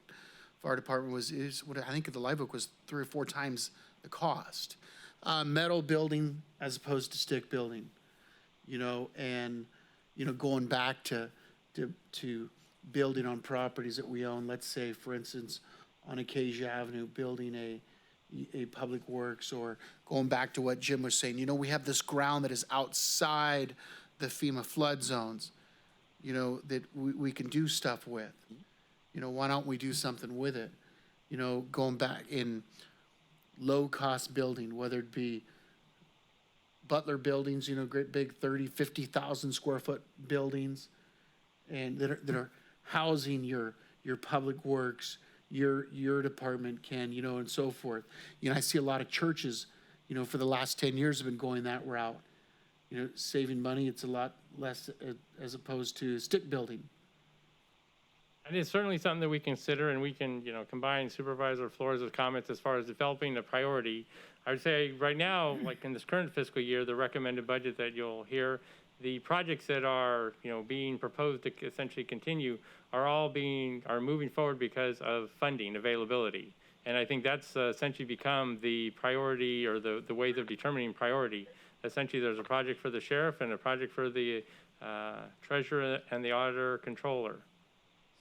Fire Department I think the Live Oak was 3 or 4 times the cost. Metal building as opposed to stick building, and going back to building on properties that we own. Let's say, for instance, on Acacia Avenue, building a public works, or going back to what Jim was saying. We have this ground that is outside the FEMA flood zones, that we can do stuff with. Why don't we do something with it? Going back in low-cost building, whether it be Butler buildings, great big 30, 50,000 square foot buildings, and that are housing your public works, your department and so forth. I see a lot of churches, for the last 10 years have been going that route. Saving money, it's a lot less as opposed to stick building. And it's certainly something that we consider, and we can, combine Supervisor Flores' comments as far as developing a priority. I would say right now, like in this current fiscal year, the recommended budget that you'll hear, the projects that are, being proposed to essentially continue are moving forward because of funding availability. And I think that's essentially become the priority, or the ways of determining priority. Essentially, there's a project for the sheriff and a project for the treasurer and the auditor controller.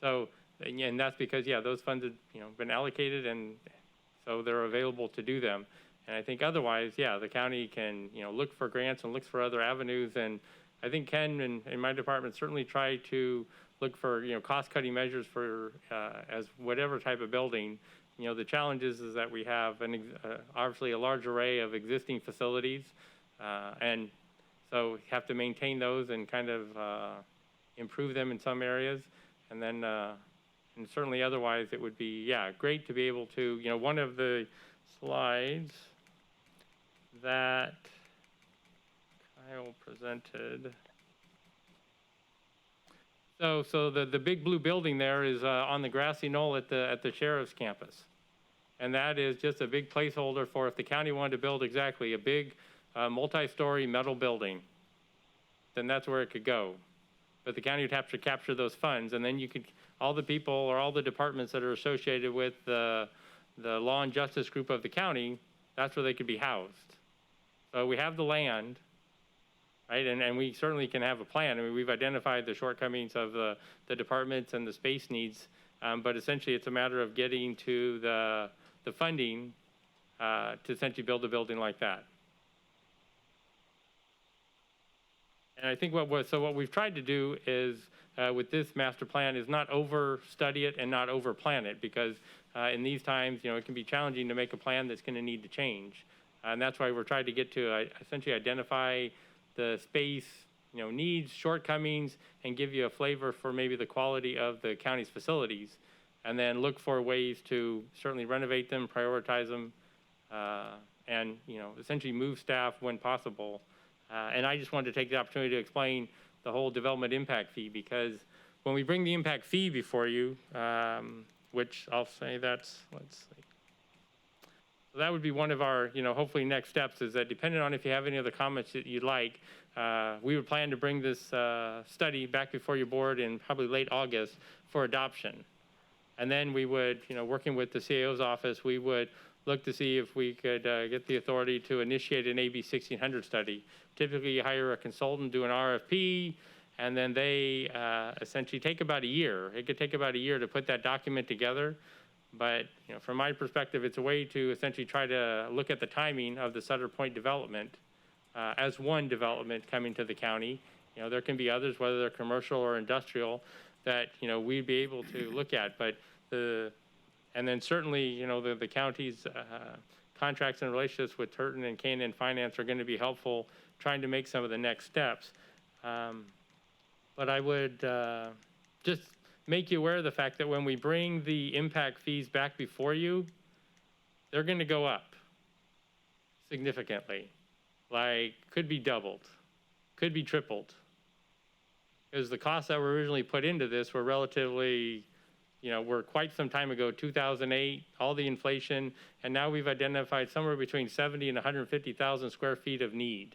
So, and that's because, those funds have, been allocated, and so they're available to do them. And I think otherwise, the county can, look for grants and look for other avenues. And I think Ken and my department certainly try to look for, cost-cutting measures for as whatever type of building. The challenge is that we have obviously a large array of existing facilities, and so have to maintain those and kind of improve them in some areas. And then, and certainly otherwise, it would be, great to be able to, one of the slides that Kyle presented. So the big blue building there is on the grassy knoll at the sheriff's campus. And that is just a big placeholder for if the county wanted to build exactly a big multi-story metal building, then that's where it could go. But the county would have to capture those funds, and then you could, all the people or all the departments that are associated with the law and justice group of the county, that's where they could be housed. So we have the land, right? And we certainly can have a plan. I mean, we've identified the shortcomings of the departments and the space needs, but essentially it's a matter of getting to the funding to essentially build a building like that. And I think what we've tried to do is, with this master plan, is not over-study it and not over-plan it, because in these times, it can be challenging to make a plan that's going to need to change. And that's why we're trying to get to essentially identify the space, needs, shortcomings, and give you a flavor for maybe the quality of the county's facilities, and then look for ways to certainly renovate them, prioritize them, and, essentially move staff when possible. And I just wanted to take the opportunity to explain the whole development impact fee, because when we bring the impact fee before you, which I'll say let's see. So that would be one of our, hopefully next steps, is that depending on if you have any other comments that you'd like, we would plan to bring this study back before your board in probably late August for adoption. And then we would, working with the CAO's office, we would look to see if we could get the authority to initiate an AB 1600 study. Typically, you hire a consultant, do an RFP, and then they essentially take about a year. It could take about a year to put that document together. But from my perspective, it's a way to essentially try to look at the timing of the Sutter Point development as one development coming to the county. There can be others, whether they're commercial or industrial, that we'd be able to look at. But and then certainly the county's contracts and relationships with Turton and K&N Finance are going to be helpful trying to make some of the next steps. But I would just make you aware of the fact that when we bring the impact fees back before you, they're going to go up significantly. Like, could be doubled, could be tripled. Because the costs that were originally put into this were relatively, were quite some time ago, 2008, all the inflation, and now we've identified somewhere between 70 and 150,000 square feet of need.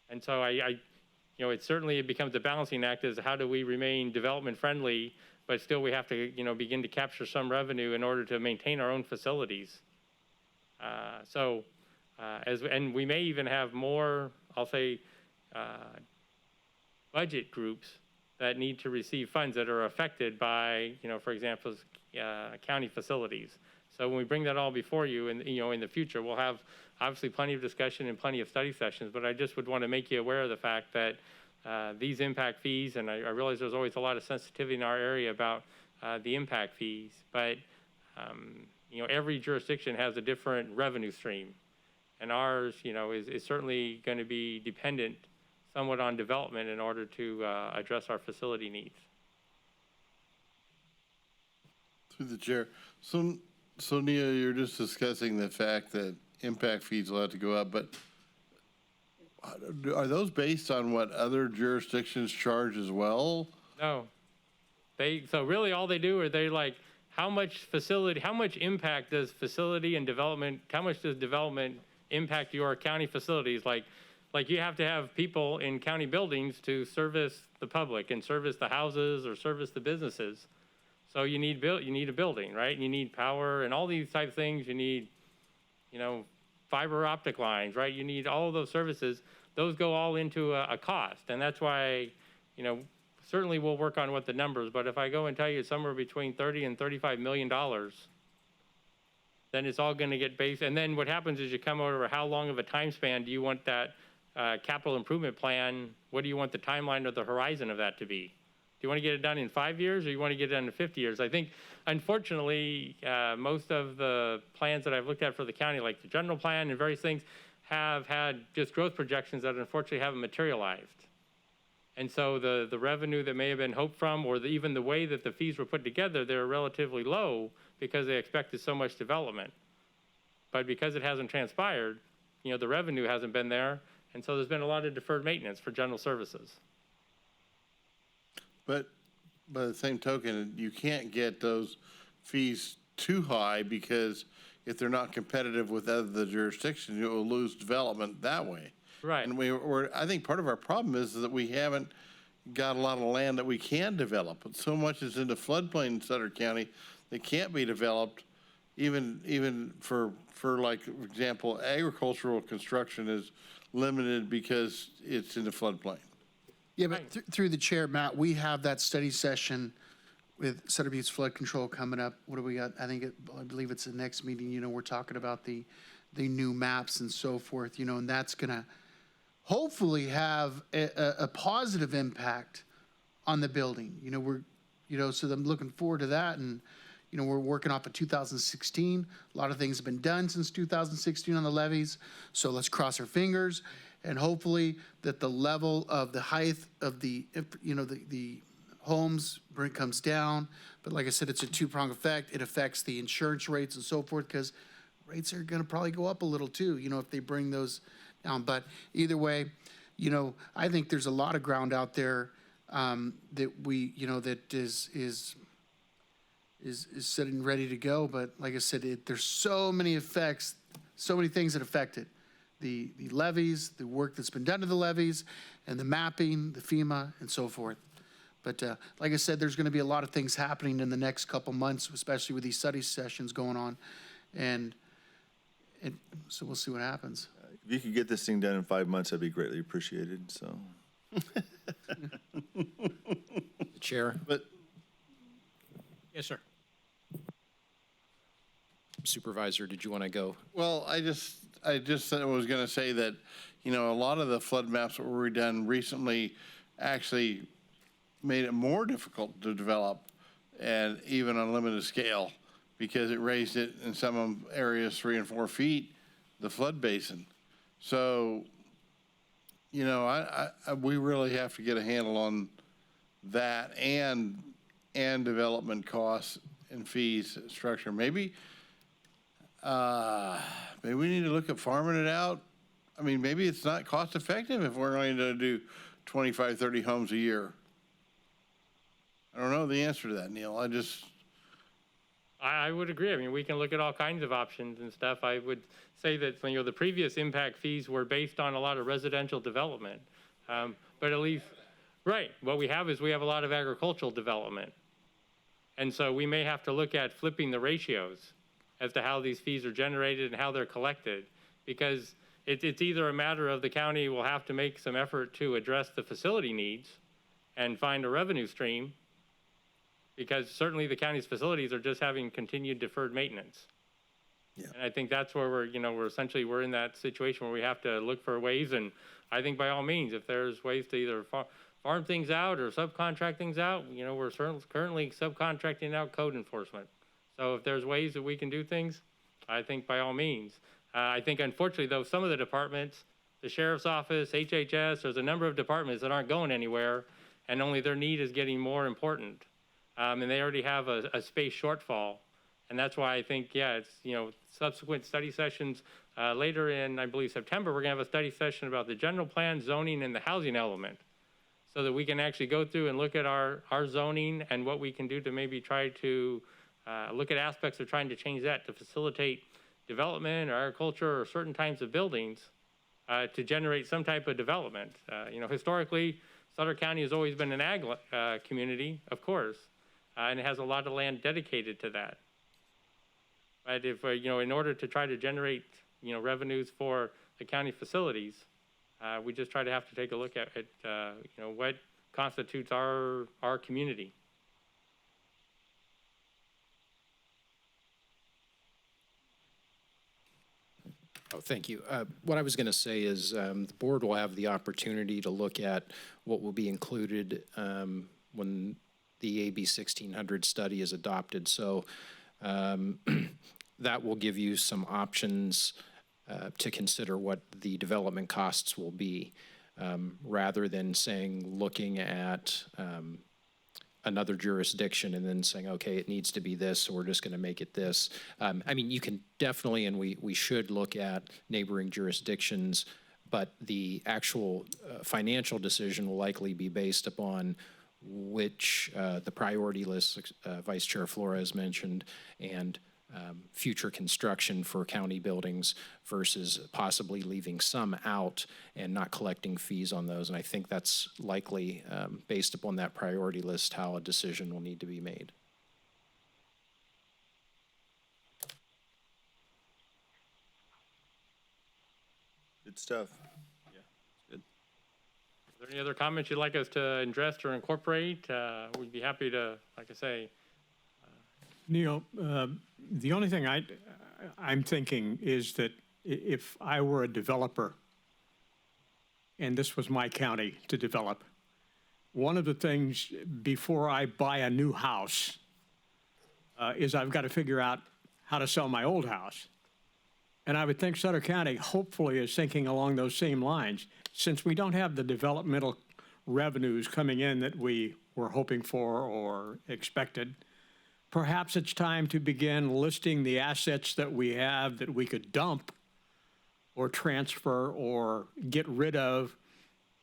And so it becomes a balancing act as how do we remain development friendly, but still we have to, begin to capture some revenue in order to maintain our own facilities. And we may even have more, I'll say, budget groups that need to receive funds that are affected by, for example, county facilities. So when we bring that all before you, and in the future, we'll have obviously plenty of discussion and plenty of study sessions. But I just would want to make you aware of the fact that these impact fees, and I realize there's always a lot of sensitivity in our area about the impact fees, but every jurisdiction has a different revenue stream, and ours, is certainly going to be dependent somewhat on development in order to address our facility needs. Through the chair. So Nia, you're just discussing the fact that impact fees will have to go up, but are those based on what other jurisdictions charge as well? No, So really all they do are they like, how much impact does facility and development, how much does development impact your county facilities? Like you have to have people in county buildings to service the public and service the houses or service the businesses. So you need a building, right? You need power and all these type of things. You need, fiber optic lines, right? You need all of those services. Those go all into a cost. And that's why, certainly we'll work on what the numbers, but if I go and tell you somewhere between 30 and $35 million, then it's all gonna get based. And then what happens is you come over, how long of a time span do you want that capital improvement plan? What do you want the timeline or the horizon of that to be? Do you want to get it done in 5 years, or you want to get it done in 50 years? I think, unfortunately, most of the plans that I've looked at for the county, like the general plan and various things, have had just growth projections that unfortunately haven't materialized. And so the revenue that may have been hoped from, or even the way that the fees were put together, they're relatively low because they expected so much development. But because it hasn't transpired, the revenue hasn't been there, and so there's been a lot of deferred maintenance for general services. But by the same token, you can't get those fees too high, because if they're not competitive with other jurisdictions, you will lose development that way. Right. And I think part of our problem is that we haven't got a lot of land that we can develop. But so much is in the floodplain in Sutter County that can't be developed, even for like, for example, agricultural construction is limited because it's in the floodplain. Yeah, but through the chair, Matt, we have that study session with Sutter Buttes Flood Control coming up. What do we got? I believe it's the next meeting. We're talking about the new maps and so forth, and that's gonna hopefully have a positive impact on the building. So I'm looking forward to that. And, we're working off of 2016. A lot of things have been done since 2016 on the levees. So let's cross our fingers, and hopefully that the level of the height of the homes comes down. But like I said, it's a two-pronged effect. It affects the insurance rates and so forth, because rates are gonna probably go up a little too, if they bring those down. But either way, I think there's a lot of ground out there that we, that is sitting ready to go. But like I said, there's so many effects, so many things that affect it. The levees, the work that's been done to the levees, and the mapping, the FEMA, and so forth. But like I said, there's going to be a lot of things happening in the next couple months, especially with these study sessions going on. And so we'll see what happens. If you could get this thing done in 5 months, that'd be greatly appreciated, so. Chair, But Yes, sir. Supervisor, did you want to go? Well, I just was going to say that, a lot of the flood maps that were done recently actually made it more difficult to develop, and even on a limited scale, because it raised it in some areas 3 and 4 feet, the flood basin. So, we really have to get a handle on that and development costs and fees structure. Maybe we need to look at farming it out. I mean, maybe it's not cost effective if we're going to do 25, 30 homes a year. I don't know the answer to that, Neil. I would agree. I mean, we can look at all kinds of options and stuff. I would say that, the previous impact fees were based on a lot of residential development. But at least, right, what we have is we have a lot of agricultural development. And so we may have to look at flipping the ratios as to how these fees are generated and how they're collected, because it's either a matter of the county will have to make some effort to address the facility needs and find a revenue stream, because certainly the county's facilities are just having continued deferred maintenance. Yeah. And I think that's where we're in that situation where we have to look for ways. And I think by all means, if there's ways to either farm things out or subcontract things out, we're currently subcontracting out code enforcement. So if there's ways that we can do things, I think by all means. I think unfortunately though, some of the departments, the sheriff's office, HHS, there's a number of departments that aren't going anywhere, and only their need is getting more important. And they already have a space shortfall. And that's why I think, it's, subsequent study sessions later in, I believe, September, we're gonna have a study session about the general plan, zoning, and the housing element. so that we can actually go through and look at our zoning and what we can do to maybe try to look at aspects of trying to change that to facilitate development or agriculture or certain types of buildings to generate some type of development. Historically, Sutter County has always been an ag community, of course, and it has a lot of land dedicated to that. But if, in order to try to generate, revenues for the county facilities, we just try to have to take a look at what constitutes our community. Oh, thank you. What I was going to say is the board will have the opportunity to look at what will be included when the AB 1600 study is adopted. So that will give you some options to consider what the development costs will be, rather than looking at another jurisdiction and then saying, okay, it needs to be this, so we're just going to make it this. I mean, you can definitely, and we should look at neighboring jurisdictions, but the actual financial decision will likely be based upon which the priority list Vice Chair Flores mentioned, and future construction for county buildings versus possibly leaving some out and not collecting fees on those. And I think that's likely, based upon that priority list, how a decision will need to be made. Good stuff. Is there any other comments you'd like us to address or incorporate? We'd be happy to, like I say. Neil, the only thing I'm thinking is that if I were a developer and this was my county to develop, one of the things before I buy a new house is I've got to figure out how to sell my old house. And I would think Sutter County hopefully is thinking along those same lines. Since we don't have the developmental revenues coming in that we were hoping for or expected, perhaps it's time to begin listing the assets that we have that we could dump or transfer or get rid of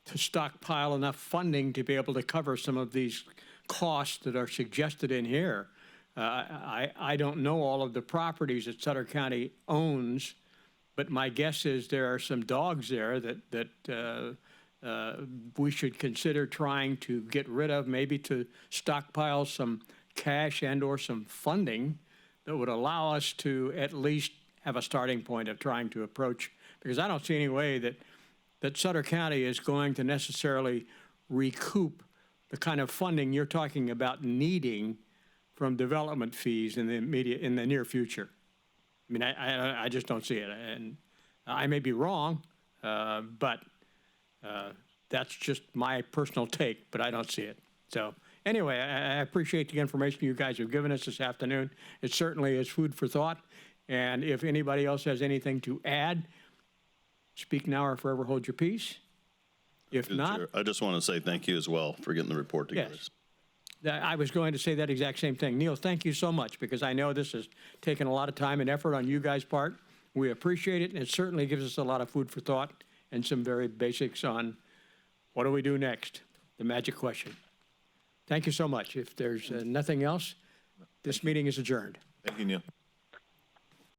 to stockpile enough funding to be able to cover some of these costs that are suggested in here. I don't know all of the properties that Sutter County owns, but my guess is there are some dogs there that we should consider trying to get rid of, maybe to stockpile some cash and or some funding that would allow us to at least have a starting point of trying to approach, because I don't see any way that Sutter County is going to necessarily recoup the kind of funding you're talking about needing from development fees in the near future. I mean, I just don't see it, and I may be wrong, but that's just my personal take, but I don't see it. So anyway, I appreciate the information you guys have given us this afternoon. It certainly is food for thought. And if anybody else has anything to add, speak now or forever hold your peace. If not, I just want to say thank you as well for getting the report together. yes. I was going to say that exact same thing. Neil, thank you so much, because I know this has taken a lot of time and effort on you guys' part. We appreciate it, and it certainly gives us a lot of food for thought and some very basics on what do we do next, the magic question. Thank you so much. If there's nothing else, this meeting is adjourned. Thank you, Neil.